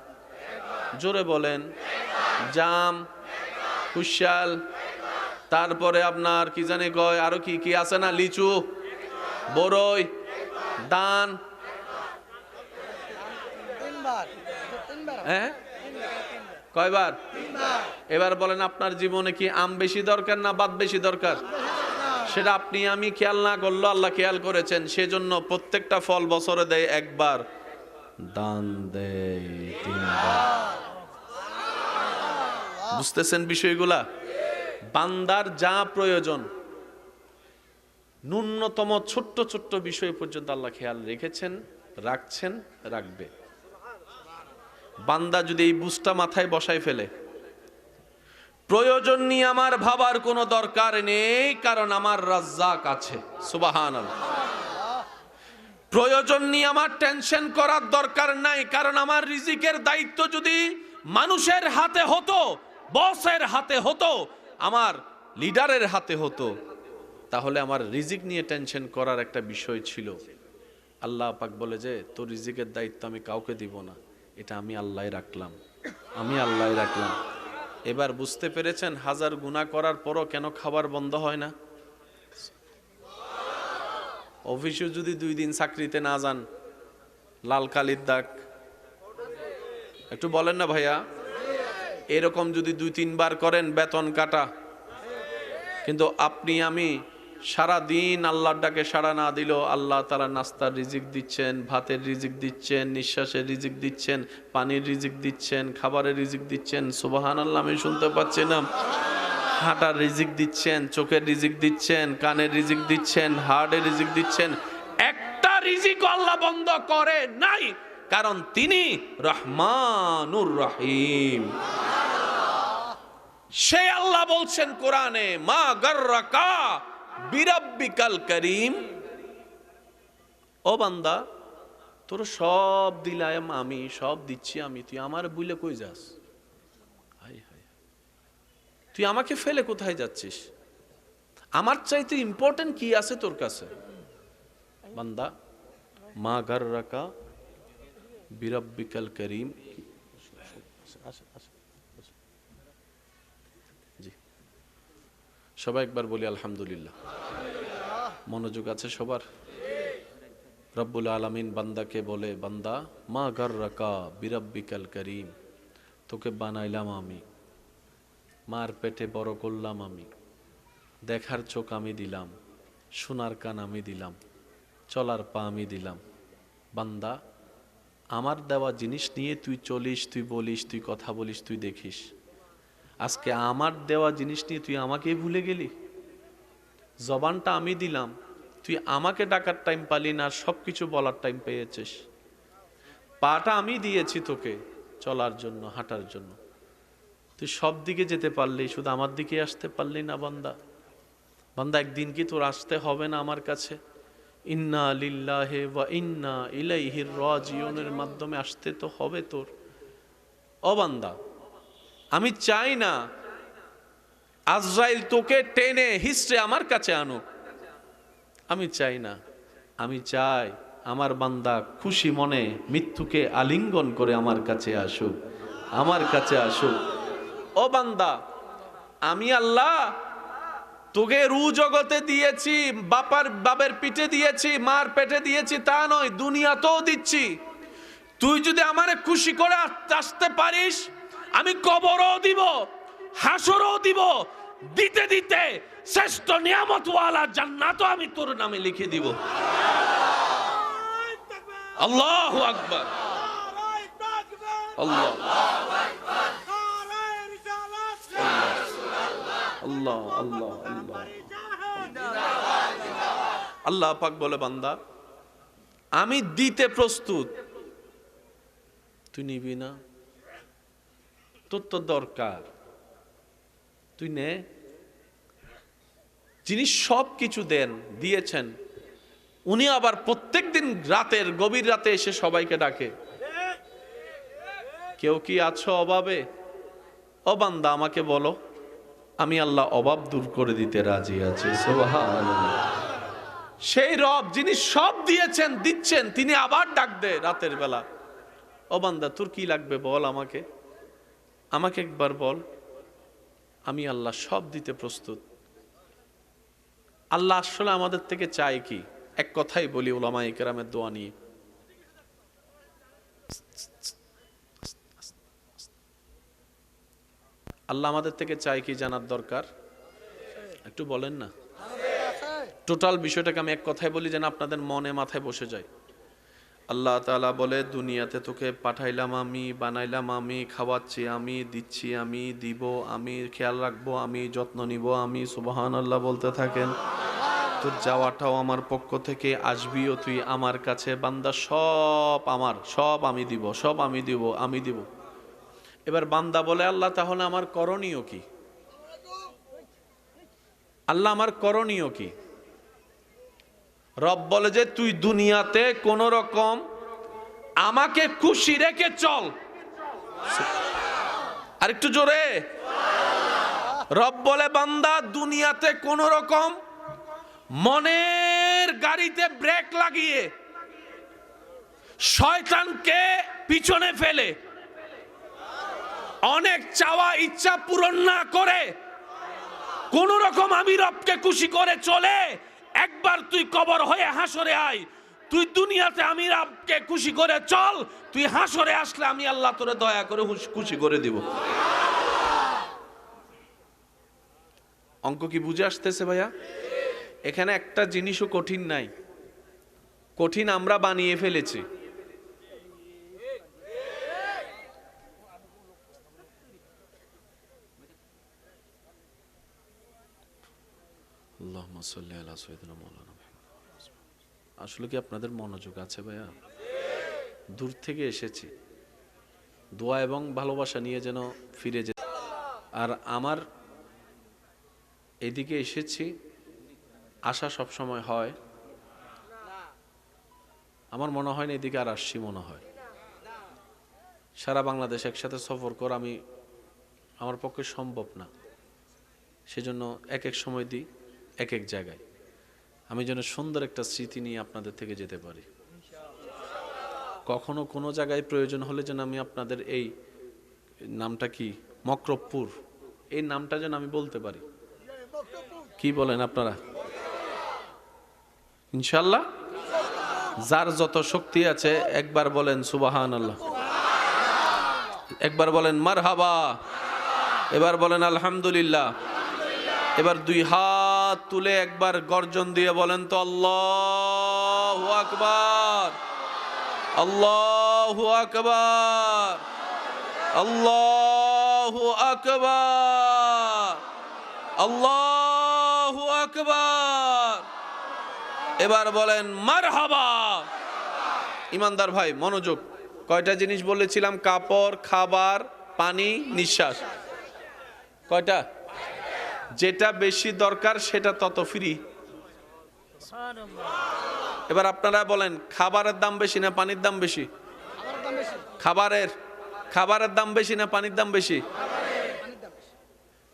S1: জোরে বলেন। জাম, কুশাল, তারপরে আপনার কি জানি কয়, আরো কি কি আছে না, লিচু, বরই, দান। হ্যাঁ, কয়বার? এবার বলেন, আপনার জীবনে কি আম বেশি দরকার না বাদ বেশি দরকার? সেটা আপনি আমি খেয়াল না করলো, আল্লাহ খেয়াল করেছেন। সেজন্য প্রত্যেকটা ফল বছরে দেয় একবার, দান দেয় 3 বার। বুঝতেছেন বিষয়গুলা? বান্দার যা প্রয়োজন, ন্যূনতম ছোট্ট ছোট্ট বিষয় পর্যন্ত আল্লাহ খেয়াল রেখেছেন, রাখছেন, রাখবে। বান্দা যদি এই বুঝটা মাথায় বসায় ফেলে, প্রয়োজন নিয়ে আমার ভাবার কোনো দরকার নেই, কারণ আমার রাজ্জাক আছে। সুবহানাল্লাহ। প্রয়োজন নিয়ে আমার টেনশন করার দরকার নাই, কারণ আমার রিজিকের দায়িত্ব যদি মানুষের হাতে হতো, বসের হাতে হতো, আমার লিডারের হাতে হতো, তাহলে আমার রিজিক নিয়ে টেনশন করার একটা বিষয় ছিল। আল্লাহ পাক বলে যে তোর রিজিকের দায়িত্ব আমি কাউকে দিব না, এটা আমি আল্লাহ রাখলাম। আমি আল্লাহ রাখলাম। এবার বুঝতে পেরেছেন হাজার গুনাহ করার পরও কেন খাবার বন্ধ হয় না? অফিসে যদি 2 দিন চাকরিতে না যান, লাল কালির দাগ, একটু বলেন না ভাইয়া, এরকম যদি 2-3 বার করেন বেতন কাটা। কিন্তু আপনি আমি সারা দিন আল্লাহর ডাকে সাড়া না দিলেও আল্লাহ তাআলা নাস্তার রিজিক দিচ্ছেন, ভাতের রিজিক দিচ্ছেন, নিঃশ্বাসের রিজিক দিচ্ছেন, পানির রিজিক দিচ্ছেন, খাবারের রিজিক দিচ্ছেন। সুবহানাল্লাহ, আমি শুনতে পাচ্ছি না? হাঁটার রিজিক দিচ্ছেন, চোখের রিজিক দিচ্ছেন, কানের রিজিক দিচ্ছেন, হার্টের রিজিক দিচ্ছেন। একটা রিজিক আল্লাহ বন্ধ করে নাই, কারণ তিনি রহমানুর রহিম। সে আল্লাহ বলছেন কোরআনে, মা গাররাকা বিরাব্বিকাল করিম। ও বান্দা, তোর সব দিলাম আমি, সব দিচ্ছি আমি, তুই আমার বুইলে কই যাস? হাই হাই, তুই আমাকে ফেলে কোথায় যাচ্ছিস? আমার চাইতে ইম্পর্টেন্ট কি আছে তোর কাছে? বান্দা, মা গাররাকা বিরাব্বিকাল করিম। জি, সবাই একবার বলি আলহামদুলিল্লাহ। মনোযোগ আছে সবার? রব্বুল আলামিন বান্দাকে বলে, বান্দা মা গাররাকা বিরাব্বিকাল করিম, তোকে বানাইলাম আমি, মার পেটে বড় করলাম আমি, দেখার চোখ আমি দিলাম, শোনার কান আমি দিলাম, চলার পা আমি দিলাম। বান্দা, আমার দেওয়া জিনিস নিয়ে তুই চলিস, তুই বলিস, তুই কথা বলিস, তুই দেখিস। আজকে আমার দেওয়া জিনিস নিয়ে তুই আমাকেই ভুলে গেলি। জবানটা আমি দিলাম, তুই আমাকে ডাকার টাইম পালি না, সব কিছু বলার টাইম পেয়েছিস। পাটা আমি দিয়েছি তোকে চলার জন্য, হাঁটার জন্য, তুই সব দিকে যেতে পারলি, শুধু আমার দিকে আসতে পারলি না। বান্দা, বান্দা একদিন কি তোর আসতে হবে না আমার কাছে? ইন্না লিল্লাহি ওয়া ইন্না ইলাইহি রাজিউনের মাধ্যমে আসতে তো হবে তোর। ও বান্দা, আমি চাই না আজরাইল তোকে টেনে হিস্ট্রে আমার কাছে আনুক, আমি চাই না। আমি চাই আমার বান্দা খুশি মনে মৃত্যুকে আলিঙ্গন করে আমার কাছে আসুক, আমার কাছে আসুক। ও বান্দা, আমি আল্লাহ তোকে রু জগতে দিয়েছি, বাপের পিঠে দিয়েছি, মার পেটে দিয়েছি তা নয়, দুনিয়াতেও দিচ্ছি। তুই যদি আমারে খুশি করে আসতে পারিস, আমি কবরও দিব, হাসরও দিব, দিতে দিতে শ্রেষ্ঠ নিয়ামতওয়ালা জান্নাতও আমি তোর নামে লিখে দিব। আল্লাহু আকবার, আল্লাহ আল্লাহ আল্লাহ আল্লাহ। আল্লাহ পাক বলে, বান্দা আমি দিতে প্রস্তুত, তুই নিবি না? তোর তো দরকার, তুই নে। যিনি সব কিছু দেন, দিয়েছেন, উনি আবার প্রত্যেকদিন রাতের গভীর রাতে এসে সবাইকে ডাকে। কেউ কি আছো অভাবে? ও বান্দা আমাকে বলো, আমি আল্লাহ অভাব দূর করে দিতে রাজি আছি। সুবহানাল্লাহ। সেই রব যিনি সব দিয়েছেন, দিচ্ছেন, তিনি আবার ডাক দে রাতের বেলা, ও বান্দা তোর কি লাগবে বল আমাকে, আমাকে একবার বল, আমি আল্লাহ সব দিতে প্রস্তুত। আল্লাহ আসলে আমাদের থেকে চায় কি? এক কথাই বলি উলামায়ে কেরামের দোয়া নিয়ে, আল্লাহ আমাদের থেকে চায় কি জানার দরকার? একটু বলেন না। টোটাল বিষয়টাকে আমি এক কথায় বলি যেন আপনাদের মনে মাথায় বসে যায়। আল্লাহ তাআলা বলে, দুনিয়াতে তোকে পাঠাইলাম আমি, বানাইলাম আমি, খাওয়াচ্ছি আমি, দিচ্ছি আমি, দিব আমি, খেয়াল রাখবো আমি, যত্ন নিব আমি। সুবহানাল্লাহ বলতে থাকেন। তোর যাওয়াটাও আমার পক্ষ থেকে, আসবিও তুই আমার কাছে। বান্দা সব আমার, সব আমি দিব, সব আমি দিব, আমি দিব। এবার বান্দা বলে, আল্লাহ তাহলে আমার করণীয় কি? আল্লাহ আমার করণীয় কি? রব বলে যে তুই দুনিয়াতে কোন রকম আমাকে খুশি রেখে চল। আরেকটু জোরে। রব বলে, বান্দা দুনিয়াতে কোন রকম মনের গাড়িতে ব্রেক লাগিয়ে শয়তানকে পিছনে ফেলে অনেক চাওয়া ইচ্ছা পূরণ না করে কোন রকম আমি রবকে খুশি করে চলে একবার তুই কবর হয়ে হাসরে আয়। তুই দুনিয়াতে আমি রবকে খুশি করে চল, তুই হাসরে আসলে আমি আল্লাহ তোরে দয়া করে খুশি করে দিব। অঙ্ক কি বুঝে আসতেছে ভাইয়া? এখানে একটা জিনিসও কঠিন নাই, কঠিন আমরা বানিয়ে ফেলেছি। আসলে কি আপনাদের মনোযোগ আছে ভাইয়া? দূর থেকে এসেছি, দোয়া এবং ভালোবাসা নিয়ে যেন ফিরে যেতে। আর আমার এদিকে এসেছি, আশা সব সময় হয়, আমার মনে হয় না এদিকে আর আসছি মনে হয়। সারা বাংলাদেশ একসাথে সফর করা আমার পক্ষে সম্ভব না, সেজন্য এক এক সময় দিই এক এক জায়গায়। আমি যেন সুন্দর একটা স্মৃতি নিয়ে আপনাদের থেকে যেতে পারি। কখনো কোনো জায়গায় প্রয়োজন হলে যেন আমি আপনাদের এই নামটা কি মক্রবপুর, এই নামটা যেন আমি বলতে পারি। কি বলেন আপনারা? ইনশাল্লাহ। যার যত শক্তি আছে একবার বলেন সুবহানাল্লাহ, একবার বলেন মারহাবা, এবার বলেন আলহামদুলিল্লাহ। এবার দুই হাত তুলে একবার গর্জন দিয়ে বলেন তো আল্লাহু আকবার, আল্লাহু আকবার, আল্লাহু আকবার, আল্লাহু আকবার। এবার বলেন মারহাবা। ইমানদার ভাই মনোযোগ, কয়টা জিনিস বলেছিলাম? কাপড়, খাবার, পানি, নিঃশ্বাস। কয়টা? যেটা বেশি দরকার সেটা তত ফ্রি। এবার আপনারা বলেন খাবারের দাম বেশি না পানির দাম বেশি? খাবারের দাম বেশি না পানির দাম বেশি?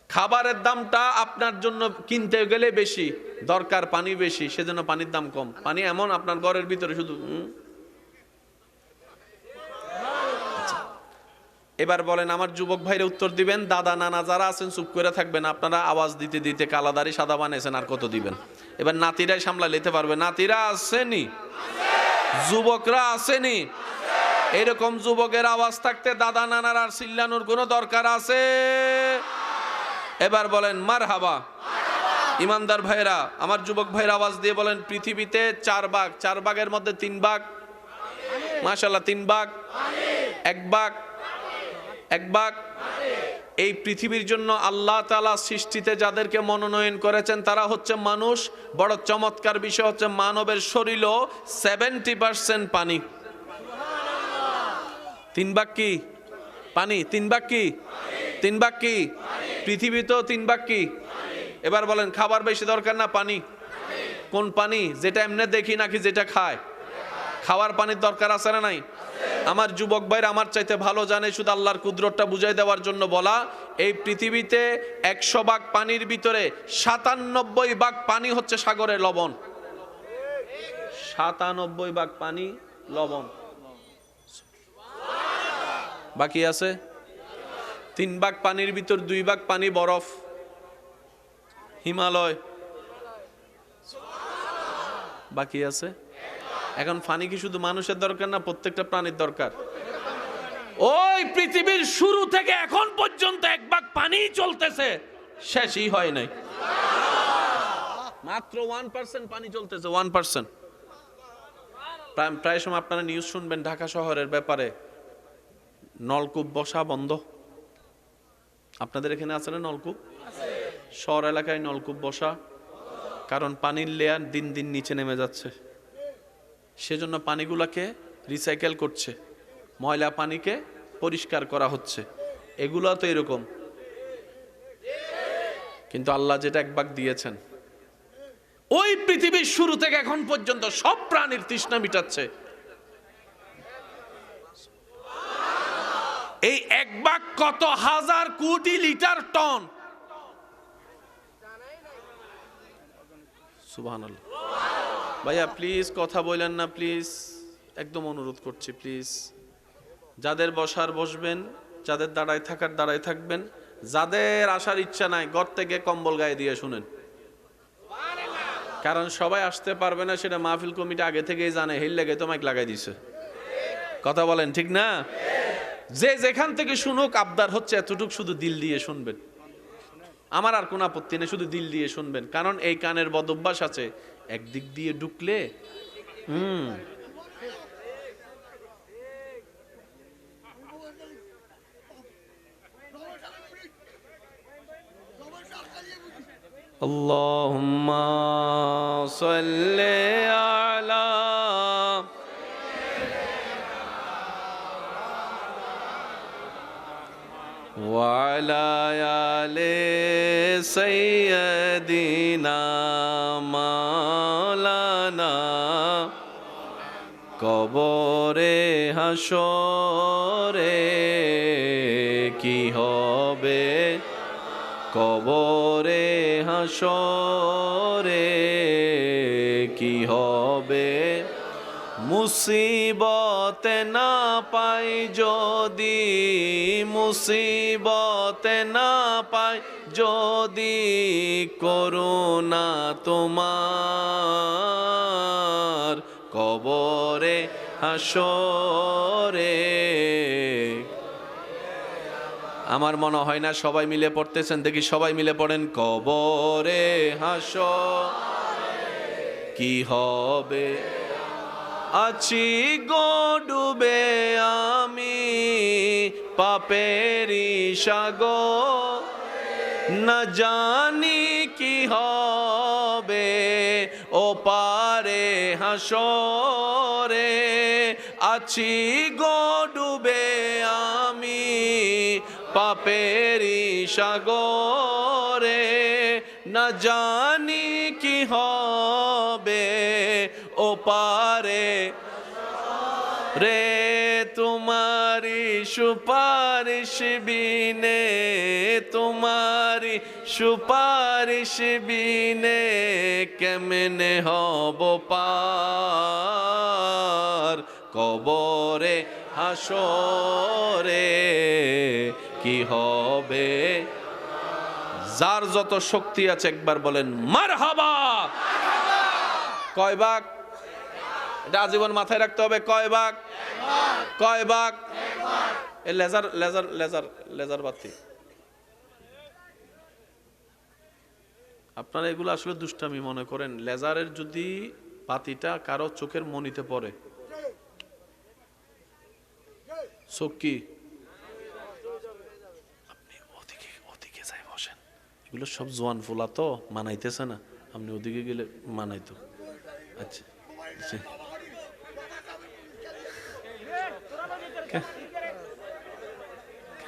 S1: খাবারের দামটা আপনার জন্য কিনতে গেলে বেশি, দরকার পানি বেশি, সেজন্য পানির দাম কম। পানি এমন আপনার ঘরের ভিতরে শুধু। এবার বলেন, আমার যুবক ভাইরা উত্তর দিবেন। দাদা নানা যারা আছেন চুপ করে থাকবেন, আপনারা আওয়াজ দিতে দিতে কালাদারি সাদা বানিয়েছেন, আর কত দিবেন? এবার নাতিরাই সামলা নিতে পারবে। নাতিরা আসেনি, যুবকরা আসেনি। এরকম যুবকের আওয়াজ থাকতে দাদা নানার আর চিল্লানোর কোনো দরকার আছে? এবার বলেন মারহাবা। ইমানদার ভাইরা, আমার যুবক ভাইরা আওয়াজ দিয়ে বলেন, পৃথিবীতে 4 ভাগ, 4 ভাগের মধ্যে 3 ভাগ, মাশাআল্লাহ 3 ভাগ, 1 ভাগ, 1 ভাগ। এই পৃথিবীর জন্য আল্লাহ তাআলা সৃষ্টিতে যাদেরকে মনোনয়ন করেছেন তারা হচ্ছে মানুষ। বড় চমৎকার বিষয় হচ্ছে মানবের শরীরও 70% পানি। 3 ভাগ কি পানি? 3 ভাগ কি? 3 ভাগ কি? পৃথিবীতেও 3 ভাগ কি? এবার বলেন খাবার বেশি দরকার না পানি? কোন পানি? যেটা এমনি দেখি নাকি যেটা খায়? খাওয়ার পানির দরকার আছে না নাই? আমার যুবক ভাইরা আমার চাইতে ভালো জানে, শুধু আল্লাহর কুদরতটা বুঝাই দেওয়ার জন্য বলা। এই পৃথিবীতে 100 ভাগ পানির ভিতরে 97 ভাগ পানি হচ্ছে সাগরের লবণ। 97 ভাগ পানি লবণ, বাকি আছে 3 ভাগ পানির ভিতর 2 ভাগ পানি বরফ, হিমালয়। বাকি আছে। এখন পানি কি শুধু মানুষের দরকার না প্রত্যেকটা প্রাণীর দরকার? ওই পৃথিবীর শুরু থেকে এখন পর্যন্ত 1 ভাগ পানি চলতেছে, শেষই হয় নাই। মাত্র 1% পানি চলতেছে, 1%। প্রায় সময় আপনারা নিউজ শুনবেন ঢাকা শহরের ব্যাপারে, নলকূপ বসা বন্ধ। আপনাদের এখানে আছে না নলকূপ? শহর এলাকায় নলকূপ বসা, কারণ পানির লেয়ার দিন দিন নিচে নেমে যাচ্ছে। সেজন্য পানিগুলাকে রিসাইকেল করছে, ময়লা পানিকে পরিষ্কার করা হচ্ছে। এগুলো তো এরকম। কিন্তু আল্লাহ যেটা 1 ভাগ দিয়েছেন, ওই পৃথিবীর শুরু থেকে এখন পর্যন্ত সব প্রাণীর তৃষ্ণা মিটাচ্ছে। এই 1 ভাগ কত হাজার কোটি লিটার টন। সুবহানাল্লাহ। ভাইয়া প্লিজ কথা বলেন না, প্লিজ, একদম অনুরোধ করছি প্লিজ। যাদের বসার বসবেন, যাদের দাঁড়ায় থাকার দাঁড়ায় থাকবেন, যাদের আসার ইচ্ছা নাই ঘর থেকে কম্বল গায়ে দিয়ে শুনেন, কারণ সবাই আসতে পারবে না সেটা মাহফিল কমিটি আগে থেকেই জানে, হিল লেগে তো মাইক লাগাই দিছে। কথা বলেন ঠিক না? যে যেখান থেকে শুনুক, আবদার হচ্ছে এতটুক শুধু দিল দিয়ে শুনবেন। আমার আর কোনো আপত্তি নেই, শুধু দিল দিয়ে শুনবেন, কারণ এই কানের বদ অভ্যাস আছে, একদিক দিয়ে ঢুকলে আল্লাহুম্মা সাল্লি আলা ওয়ালা আলে সাইয়্যিদিনা মাওলানা। কবরে হাসরে কি হবে, কবরে হাসরে কি হবে, মুসিবতে না পাই যদি, মুসিবতে না পাই যদি, করুণা তোমার কবরে হাসরে। আমার মনে হয় না সবাই মিলে পড়তেছেন, দেখি সবাই মিলে পড়েন। কবরে হাসরে কি হবে, আছি গো ডুবে আমি পাপেরি সাগর, না জানি কি হবে ও পারে হাসরে। আছি গো ডুবে আমি পাপেরি সাগরে, না জানি কি হবে ও পারে রে। তোমারি সুপারিশ বিনে, তোমারি সুপারিশ বিনে কেমনে হব পার, কবরে হাসরে কি হবে। যার যত শক্তি আছে একবার বলেন মারহাবা। কয় ভাগ? এটা আজীবন মাথায় রাখতে হবে। কয় ভাগ? কয় ভাগ? এই লেজার লেজার লেজার লেজার বাতি, আপনারা এগুলো আসলে দুষ্টামি মনে করেন। লেজারের যদি বাতিটা কারো চোখের মনিতে পড়ে, চোখ কি? আপনি ওদিকে ওদিকে যাই বসেন, এগুলো সব জোয়ান ফুলা তো মানাইতেছে না, আপনি ওদিকে গেলে মানাইতো। আচ্ছা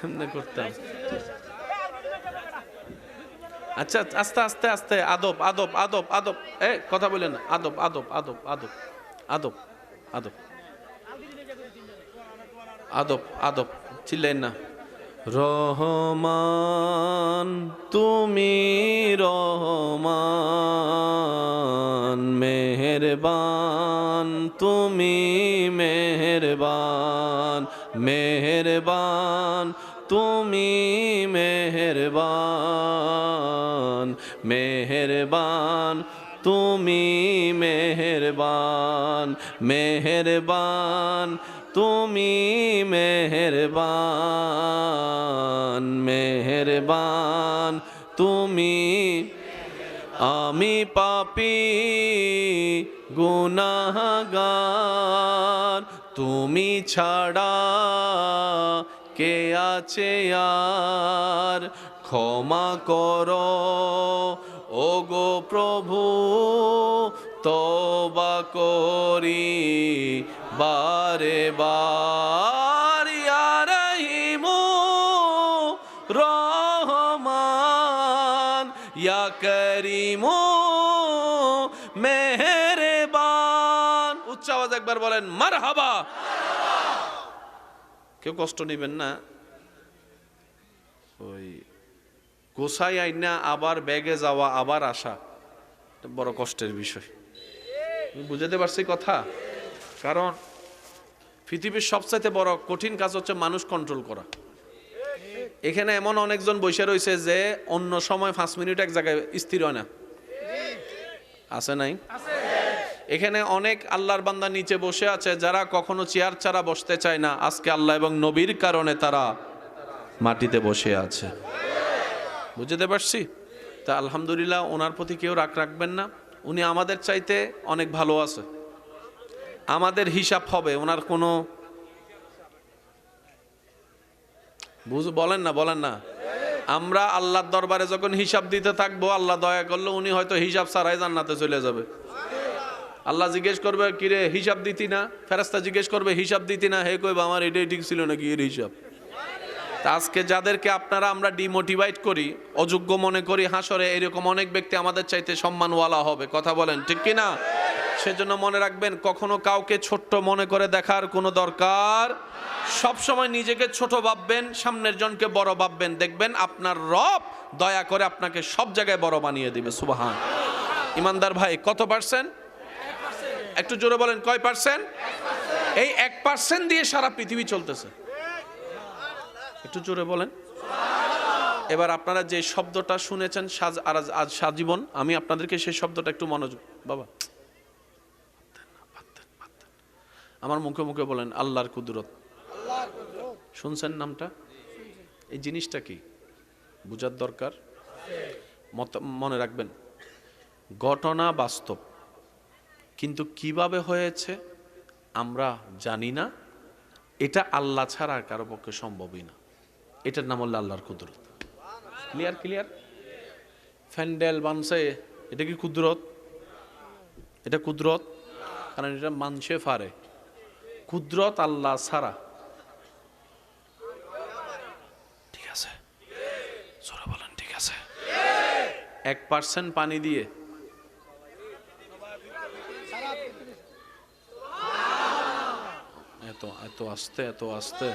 S1: কেমনে করতাম? আচ্ছা আস্তে আস্তে আস্তে, আদব আদব আদব আদব, কথা বলেন না, আদব আদব আদব আদব আদব আদব আদব আদব, চিল্লেন না। রহমান তুমি রহমান, মেহেরবান তুমি মেহেরবান, মেহেরবান তুমি মেহেরবান, মেহেরবান তুমি মেহেরবান, মেহেরবান তুমি মেহেরবান, মেহেরবান তুমি। আমি পাপী গুনাহগার, তুমি ছাড়া কে আছে আর, ক্ষমা করো ও গো প্রভু, তওবা করি বারে বার। ইয়া রহিমু রহমান, ইয়া করিমু মেহেরবান। উচ্চ আওয়াজ একবার বলেন মারহাবা। কেউ কষ্ট নেবেন না। ওই গোসাই আইনা আবার ব্যাগে যাওয়া আবার আসা বড় কষ্টের বিষয়, বুঝাতে পারছি কথা? কারণ পৃথিবীর সবচাইতে বড় কঠিন কাজ হচ্ছে মানুষ কন্ট্রোল করা। এখানে এমন অনেকজন বসে রয়েছে যে অন্য সময় 5 মিনিট এক জায়গায় স্থির হয় না, আছে নাই? এখানে অনেক আল্লাহর বান্দা নিচে বসে আছে যারা কখনো চেয়ার ছাড়া বসতে চায় না, আজকে আল্লাহ এবং নবীর কারণে তারা মাটিতে বসে আছে। বুঝতে পারছি? তা আলহামদুলিল্লাহ, ওনার প্রতি কেউ রাগ রাখবেন না, উনি আমাদের চাইতে অনেক ভালো আছে, আমাদের হিসাব হবে, ওনার কোনো বলেন না আমরা আল্লাহর দরবারে যখন হিসাব দিতে থাকবো, আল্লাহ দয়া করলে উনি হয়তো হিসাব ছাড়াই জান্নাতে চলে যাবে। আল্লাহ জিজ্ঞেস করবে, কিরে হিসাব দিতি না? ফেরেশতা জিজ্ঞেস করবে, হিসাব দিতি না? হে কইবে, আমার এটাই ঠিক ছিল নাকি এর হিসাব? তা আজকে যাদেরকে আপনারা আমরা ডিমোটিভেট করি, অযোগ্য মনে করি, হাসরে এরকম অনেক ব্যক্তি আমাদের চাইতে সম্মানওয়ালা হবে। কথা বলেন ঠিক কিনা? সেজন্য মনে রাখবেন, কখনো কাউকে ছোট্ট মনে করে দেখার কোনো দরকার, সব সময় নিজেকে ছোট ভাববেন, সামনের জনকে বড় ভাববেন, দেখবেন আপনার রব দয়া করে আপনাকে সব জায়গায় বড় বানিয়ে দিবে। সুবহান। ইমানদার ভাই, কত পার্সেন্ট? একটু জোরে বলেন, কয় পার্সেন্ট? এই 1% দিয়ে সারা পৃথিবী চলতেছে। একটু জোরে বলেন। এবার আপনারা যে শব্দটা শুনেছেন আজ সাজীবন, আমি আপনাদেরকে সেই শব্দটা একটু মনোযোগ, বাবা আমার মুখে মুখে বলেন, আল্লাহর কুদরত। শুনছেন নামটা? এই জিনিসটা কি বুঝার দরকার, মনে রাখবেন। ঘটনা বাস্তব, কিন্তু কিভাবে হয়েছে আমরা জানি না, এটা আল্লাহ ছাড়া আর কারো পক্ষে সম্ভবই না। এটার নাম হলো আল্লাহর কুদরত। ক্লিয়ার? ফ্যান্ডেল বানছে, এটা কি কুদরত? এটা কুদরত, কারণ এটা মানছে পারে। কুদরত আল্লাহ ছাড়া। ঠিক আছে, জোরে বলেন ঠিক আছে। 1% পানি দিয়ে এত আস্তে।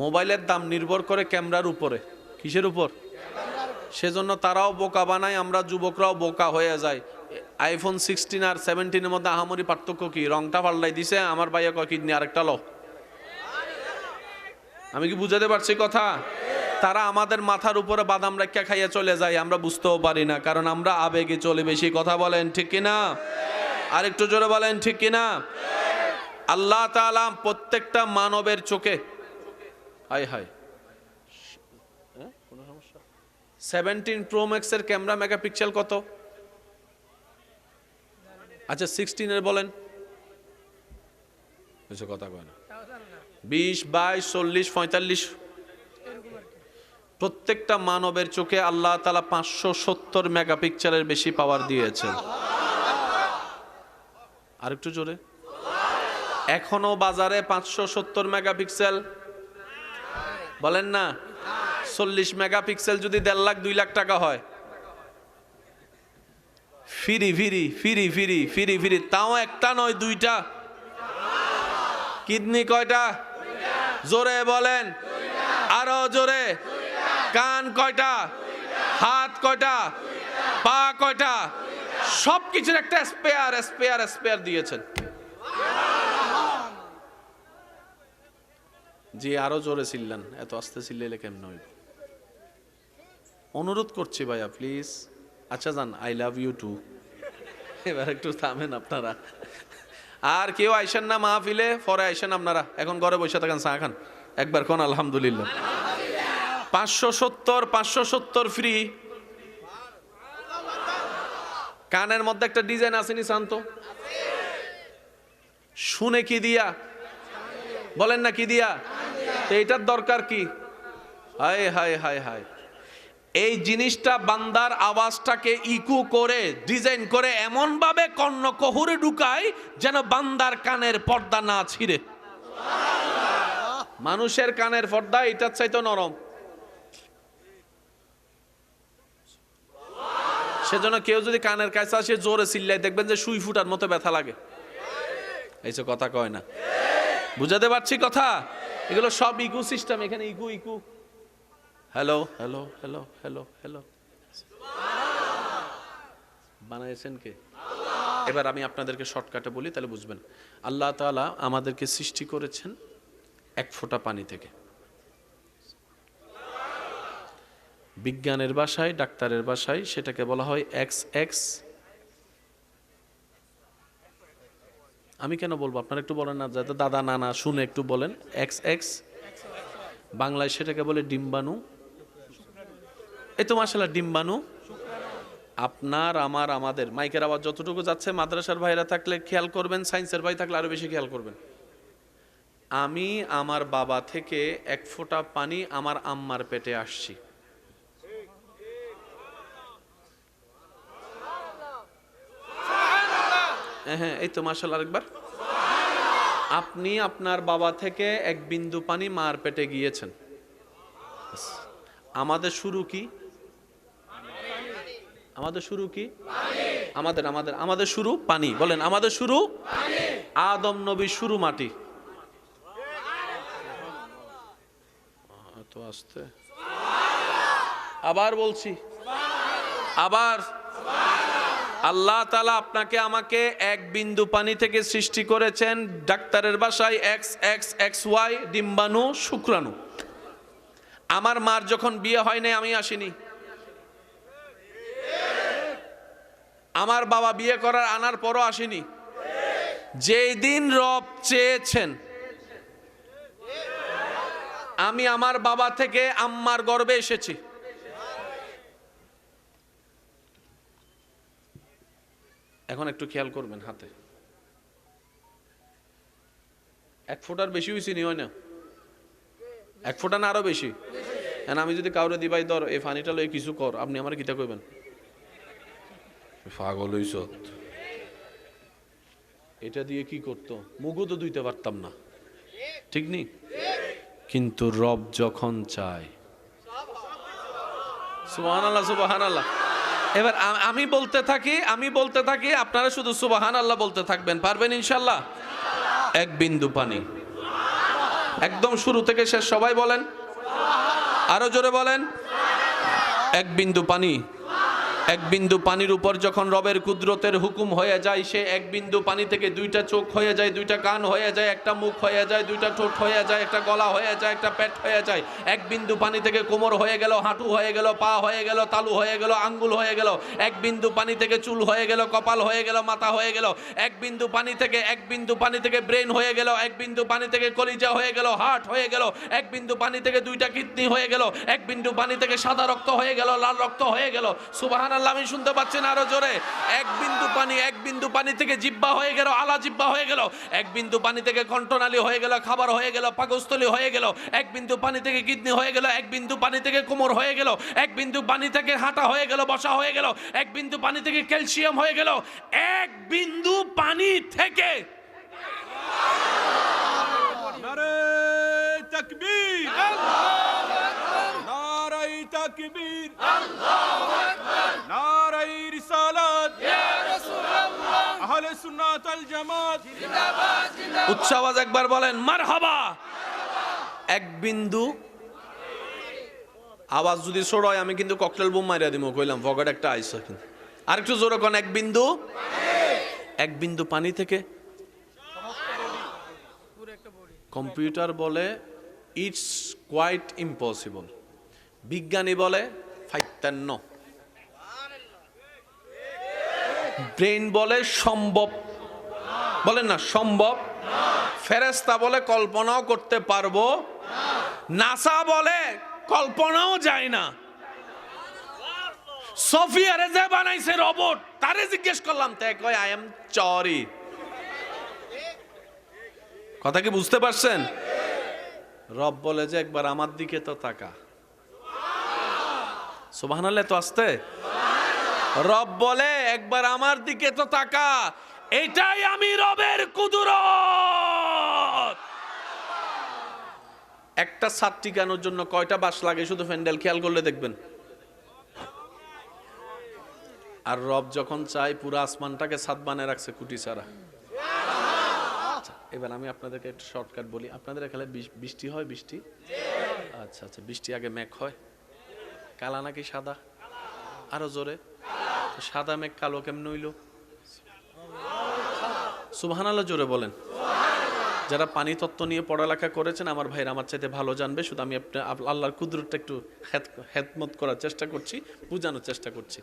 S1: মোবাইলের দাম নির্ভর করে ক্যামেরার উপরে। কিসের উপর? সেজন্য তারাও বোকা বানায়, আমরা যুবকরাও বোকা হয়ে যায়। আইফোন 16 আর 17-এর মধ্যে আহামরি পার্থক্য কি? রংটা পাল্টাই দিছে, আমার ভাইয়া কয় কিডনি আরেকটা লো। আমি কি বুঝাতে পারছি কথা? তারা আমাদের মাথার উপরে বাদাম রাখা খাইয়া চলে যায়, আমরা বুঝতেও পারি না, কারণ আমরা আবেগে চলে বেশি। কথা বলেন ঠিক কিনা? আরেকটু জোরে বলেন ঠিক কিনা? আল্লাহ তাআলা প্রত্যেকটা মানবের চোখে, হায় 17 প্রো ম্যাক্স এর ক্যামেরা মেগাপিক্সেল কত? আচ্ছা 16 এর বলেন, কথা কয় না। 20, 22, 40, 45। প্রত্যেকটা মানবের চোখে আল্লাহ তাআলা 570 মেগাপিক্সেলের বেশি পাওয়ার দিয়েছেন। আরেকটু জোরে। এখনো বাজারে 570 মেগাপিক্সেল বলেন না। 40 মেগাপিক্সেল যদি 1.5 লাখ 2 লাখ টাকা হয়, ফিরি, তাও একটা নয় দুইটা। কিডনি কয়টা? জোরে বলেন, আরো জোরে। কান কয়টা? হাত কয়টা? পা কয়টা? সবকিছুর একটা স্পেয়ার দিয়েছেন। জি, আরো জোরে চিল্লান, এত আস্তে চিল্লাইলে কেমন হইব? অনুরোধ করছি ভাইয়া প্লিজ। আচ্ছা যান, আই লাভ ইউ টু। এবার একটু থামেন আপনারা। আর কেউ আইসেন না মাহফিলে, পরে আইসেন আপনারা। এখন ঘরে বসে থাকেন, চা খান, একবার কোন আলহামদুলিল্লাহ। 570 ফ্রি। কানের মধ্যে একটা ডিজাইন আসেনি শান্ত? শুনে কি দিয়া? বলেন না কি দিয়া? তো এটার দরকার কি? হায়। এই জিনিসটা বান্দার আওয়াজটাকে ইকো করে ডিজাইন করে এমন ভাবে কর্ণকহুরে ঢুকায় যেন বান্দার কানের পর্দা না ছিঁড়ে। মানুষের কানের পর্দা এটার চাইতে নরম। সেজন্য কেউ যদি কানের কাছে আসে জোরে চিল্লায়, দেখবেন যে সুই ফুটার মতো ব্যথা লাগে। এইসব কথা কয় না, বুঝাতে পারছি কথা? এগুলো সব ইকো সিস্টেম। এখানে ইকো হ্যালো বানাইছেন কে? এবার আমি আপনাদেরকে শর্টকাটে বলি, তাহলে বুঝবেন। আল্লাহ তাআলা আমাদেরকে সৃষ্টি করেছেন 1 ফোঁটা পানি থেকে। বিজ্ঞানের ভাষায়, ডাক্তারের ভাষায় সেটাকে বলা হয় এক্স এক্স। আমি কেন বলবো, আপনারা একটু বলেন না, যাতে দাদা নানা শুনে একটু বলেন। এক্স এক্স বাংলায় সেটাকে বলে ডিম্বাণু। এই তো মাশাআল্লাহ, ডিম্বাণু। আপনার আমার আমাদের মাইকের আওয়াজ যতটুকু যাচ্ছে, মাদ্রাসার ভাইরা থাকলে খেয়াল করবেন, সায়েন্সের ভাই থাকলে আরো বেশি খেয়াল করবেন। আমি আমার বাবা থেকে এক ফোঁটা পানি আমার আম্মার পেটে আসছি। হ্যাঁ, এই তো মাশাআল্লাহ, আরেকবার। আপনি আপনার বাবা থেকে এক বিন্দু পানি মার পেটে গিয়েছেন। আমাদের শুরু কি? আমাদের শুরু কি? আমাদের আমাদের আমাদের শুরু পানি। বলেন, আমাদের শুরু আদম নবীর শুরু মাটি। তো আসতে আবার বলছি, আবার আল্লাহ তাআলা আপনাকে আমাকে এক বিন্দু পানি থেকে সৃষ্টি করেছেন। ডাক্তারের ভাষায় এক্স এক্স এক্স ওয়াই, ডিম্বাণু, শুক্রাণু। আমার মার যখন বিয়ে হয় নাই আমি আসিনি। আমার বাবা বিয়ে করার আনার পরও আসেনি। যেই দিন রব চেয়েছেন আমি আমার বাবা থেকে আম্মার গর্ভে এসেছি। এখন একটু খেয়াল করবেন, হাতে এক ফোঁটার বেশি হয়েছি নি? হয় না? এক ফোঁটা না আরো বেশি? আমি যদি কাউরে দিবাই, ধর এই ফানিটা লই কিছু কর, আপনি আমার কিতা কইবেন? পাগল হইছ, এটা দিয়ে কি করতো? মুগও তো ধুইতে পারতাম না, ঠিক নি? কিন্তু রব যখন চায়, সুবহানাল্লাহ সুবহানাল্লাহ। এবার আমি বলতে থাকি, আপনারা শুধু সুবহানাল্লাহ বলতে থাকবেন, পারবেন ইনশাআল্লাহ? এক বিন্দু পানি, একদম শুরু থেকে শেষ সবাই বলেন, আরো জোরে বলেন। এক বিন্দু পানি। এক বিন্দু পানির উপর যখন রবের কুদরতের হুকুম হয়ে যায়, সে এক বিন্দু পানি থেকে দুইটা চোখ হয়ে যায়, দুইটা কান হয়ে যায়, একটা মুখ হয়ে যায়, দুইটা ঠোঁট হয়ে যায়, একটা গলা হয়ে যায়, একটা পেট হয়ে যায়। এক বিন্দু পানি থেকে কোমর হয়ে গেল, হাঁটু হয়ে গেল, পা হয়ে গেল, তালু হয়ে গেল, আঙ্গুল হয়ে গেল। এক বিন্দু পানি থেকে চুল হয়ে গেল, কপাল হয়ে গেল, মাথা হয়ে গেল। এক বিন্দু পানি থেকে ব্রেন হয়ে গেল। এক বিন্দু পানি থেকে কলিজা হয়ে গেল, হার্ট হয়ে গেল। এক বিন্দু পানি থেকে দুইটা কিডনি হয়ে গেল। এক বিন্দু পানি থেকে সাদা রক্ত হয়ে গেল, লাল রক্ত হয়ে গেল। সুবহানাল্লাহ, আমি শুনতে পাচ্ছেন আরো জোরে? এক বিন্দু পানি থেকে জিহ্বা হয়ে গেল, আলা জিহ্বা হয়ে গেল। এক বিন্দু পানি থেকে কণ্ঠনালী হয়ে গেল, খাবার হয়ে গেল, পাকস্থলী হয়ে গেল। এক বিন্দু পানি থেকে কিডনি হয়ে গেল। এক বিন্দু পানি থেকে কোমর হয়ে গেল। এক বিন্দু পানি থেকে হাঁটা হয়ে গেল, বসা হয়ে গেল। এক বিন্দু পানি থেকে ক্যালসিয়াম হয়ে গেল। এক বিন্দু পানি থেকে
S2: নারে তাকবীর, নারে তাকবীর, নারে রিসালাত, আহলে সুন্নাত ওয়াল জামাত জিন্দাবাদ, জিন্দাবাদ।
S1: উচ্চ আওয়াজ একবার বলেন মারহাবা। এক বিন্দু আওয়াজ যদি ছোট হয় আমি কিন্তু ককটেল বোম মারিয়া দিব, কইলাম পকেট একটা আইসা। কিন্তু আরেকটু জোরে কোন, এক বিন্দু পানি থেকে কম্পিউটার বলে ইটস কোয়াইট ইম্পসিবল, বিজ্ঞানী বলে ফাইতান্ন, ব্রেন বলে সম্ভব, বলেন না সম্ভব, ফেরেশতা বলে কল্পনাও করতে পারবো, নাসা বলে কল্পনাও যায় না। সোফিয়ারে যে বানাইছে রোবট, তারে জিজ্ঞেস করলাম, তাই কয় আই এম চরি। কথা কি বুঝতে পারছেন? রব বলে যে একবার আমার দিকে তো তাকা। সুবহানাল্লাহ, তো আসতে। রব বলে একবার আমার দিকে তো তাকা। এটাই আমি রবের কুদরত। একটা ছাদ টিকানোর জন্য কয়টা বাঁশ লাগে শুধু প্যান্ডেল, খেয়াল করলে দেখবেন। আর রব যখন চাই পুরো আসমানটাকে ছাদ বানায় রাখছে কুটি ছাড়া। এবার আমি আপনাদেরকে একটা শর্টকাট বলি। আপনাদের এখানে বৃষ্টি হয়? বৃষ্টি, আচ্ছা আচ্ছা, বৃষ্টি আগে মেঘ হয় কালা নাকি সাদা? আরো জোরে। সাদা মেঘ কালো কেমন হইল? সুবহানাল্লাহ জোরে বলেন। যারা পানি তত্ত্ব নিয়ে পড়ালেখা করেছেন আমার ভাইরা আমার চাইতে ভালো জানবে, শুধু আমি আল্লাহর কুদরতটা একটু হেদমত করার চেষ্টা করছি, বোঝানোর চেষ্টা করছি।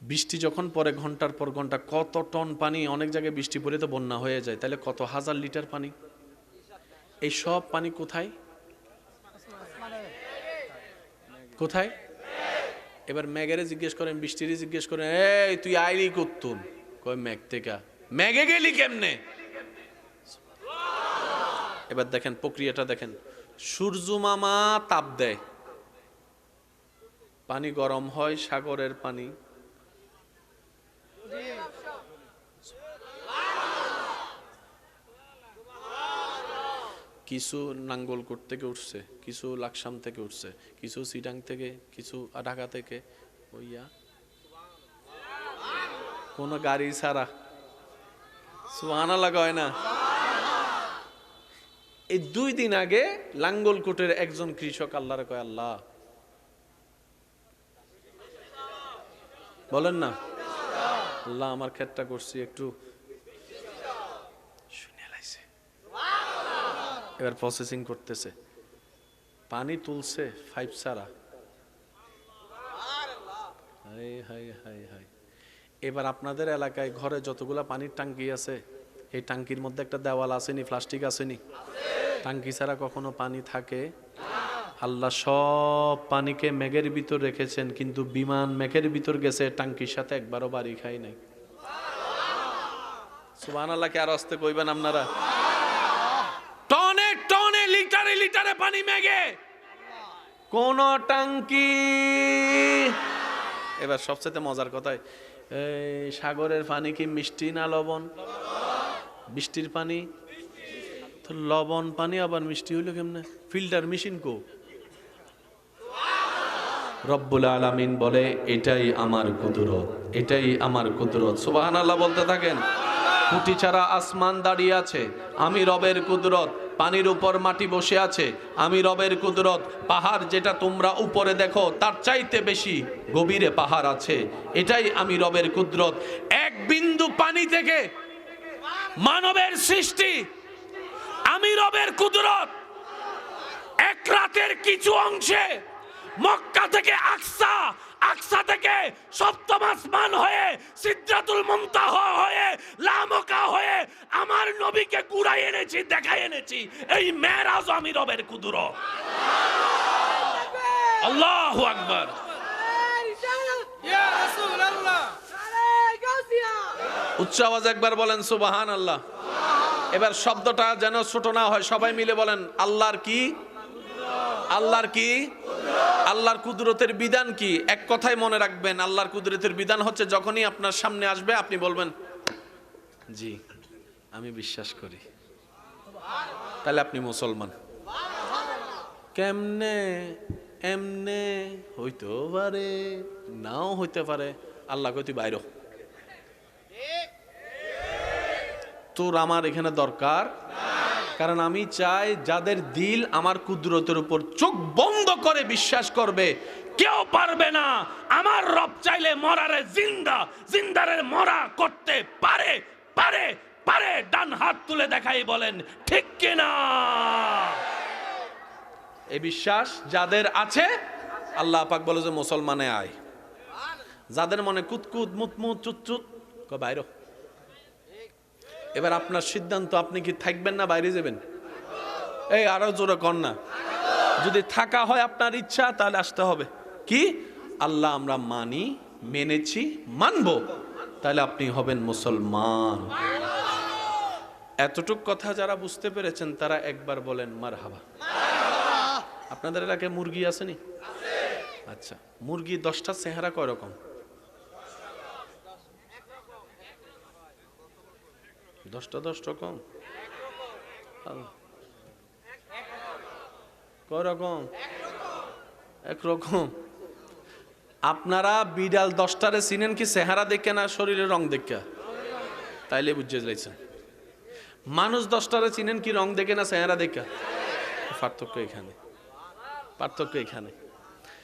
S1: বৃষ্টি যখন পরে ঘন্টার পর ঘন্টা, কত টন পানি, অনেক জায়গায় বৃষ্টি পড়ে তো বন্যা হয়ে যায়, তাহলে কত হাজার লিটার পানি, এই সব পানি কোথায় কোথায়? এবার মেঘেরে জিজ্ঞেস করেন, বৃষ্টিরে জিজ্ঞেস করেন, এই তুই আইলি করতুন, কয় মেঘ থেকে। মেঘে গেলি কেমনে? এবার দেখেন প্রক্রিয়াটা দেখেন, সূর্য মামা তাপ দেয়, পানি গরম হয়, সাগরের পানি কিছু নাঙ্গলকোট থেকে উঠছে, কিছু লাকসাম থেকে উঠছে, কিছু সিটাং থেকে, কিছু ঢাকা থেকে, ওইয়া কোন গাড়ি ছাড়া, সুবহানাল্লাহ হয় না? এই 2 দিন আগে লাঙ্গলকোটের একজন কৃষক আল্লাহরে কয়, আল্লাহ বলেন না, আল্লাহ আমার ক্ষেতটা করছি একটু শুনে লাইছে, এবার প্রসেসিং করতেছে, পানি তুলছে 5 সারা, হাই হাই হাই হাই। এবার আপনাদের এলাকায় ঘরে যতগুলা পানির টাঙ্কি আছে, এই টাঙ্কির মধ্যে একটা দেওয়াল আসেনি, প্লাস্টিক আসেনি? টাঙ্কি ছাড়া কখনো পানি থাকে? আল্লাহ সব পানিকে মেঘের ভিতর রেখেছেন, কিন্তু বিমান মেঘের ভিতর গেছে, টাঙ্কির সাথে একবারও বাড়ি খাই নাই। সুবহানাল্লাহ, কে আর আসতে কইবেন আপনারা? টনে টনে, লিটারে লিটারে পানি মেঘে, কোন টাঙ্কি। এবার সবচেয়ে মজার কথাই, এই সাগরের পানি কি মিষ্টি না লবণ? বৃষ্টির পানি তো লবণ পানি, আবার মিষ্টি হইলো কেমনে? ফিল্টার মেশিন কো? রব্বুল আলামিন বলে, এটাই আমার কুদরত, এটাই আমার কুদরত। সুবহানাল্লাহ বলতে থাকেন। খুঁটি ছাড়া আসমান দাঁড়িয়ে আছে, আমি রবের কুদরত। পানির উপর মাটি বসে আছে, আমি রবের কুদরত। পাহাড় যেটা তোমরা উপরে দেখো, তার চাইতে বেশি গভীরে পাহাড় আছে, এটাই আমি রবের কুদরত। এক বিন্দু পানি থেকে মানবের সৃষ্টি, আমি রবের কুদরত। এক রাতের কিছু অংশে মক্কা থেকে আকসা, আকসা থেকে সপ্তম আসমান হয়ে, সিদরাতুল মুনতাহা হয়ে, লামকা হয়ে আমার নবীকে কুড়াই এনেছি, দেখাই এনেছি। এই মেরাজ আমি রবের কুদরত। আল্লাহু আকবার। উচ্চ আওয়াজ একবার বলেন সুবহানাল্লাহ। এবার শব্দটা যেন ছোট না হয়, সবাই মিলে বলেন, আল্লাহর কি? আল্লাহর কি? আল্লাহর কুদরতের বিধান কি? এক কথাই মনে রাখবেন, আল্লাহর কুদরতের বিধান হচ্ছে, যখনই আপনার সামনে আসবে আপনি বলবেন, জি আমি বিশ্বাস করি, তাহলে আপনি মুসলমান। কেমনে? এমনে হইতে পারে, নাও হইতে পারে। আল্লাহ কইতে বাইর, তোর আমার এখানে দরকার, কারণ আমি চাই যাদের দিল আমার কুদরতের উপর চোখ বন্ধ করে বিশ্বাস করবে, কেউ পারবে না আমার রব চাইলে মরারে জিন্দা, জিন্দারে মরা করতে পারে, পারে, পারে। ডান হাত তুলে দেখাই বলেন ঠিক কিনা? এই বিশ্বাস যাদের আছে, আল্লাহ পাক বলে যে মুসলমানে আয়। যাদের মনে কুতকুত মুতমুত চুতচুত, বাইর। এবার আপনার সিদ্ধান্ত, আপনি কি থাকবেন না বাইরে যাবেন? এই আরো জোরে কর না। যদি থাকা হয় আপনার ইচ্ছা, তাহলে আসতে হবে। কি? আল্লাহ আমরা মানি, মেনেছি, মানবো, তাহলে আপনি হবেন মুসলমান। এতটুক কথা যারা বুঝতে পেরেছেন তারা একবার বলেন মারহাবা। আপনাদের এলাকায় মুরগি আসেনি? আচ্ছা, মুরগি 10টা চেহারা কয় রকম? 10টা 10 রকম? কয় রকম? একরকম। আপনারা বিড়াল 10টারে চিনেন কি চেহারা দেখে না শরীরের রং দেখে? তাইলে বুঝে যাইছেন। মানুষ 10টারে চিনেন কি রং দেখে না চেহারা দেখে? পার্থক্য এখানে, পার্থক্য এখানে।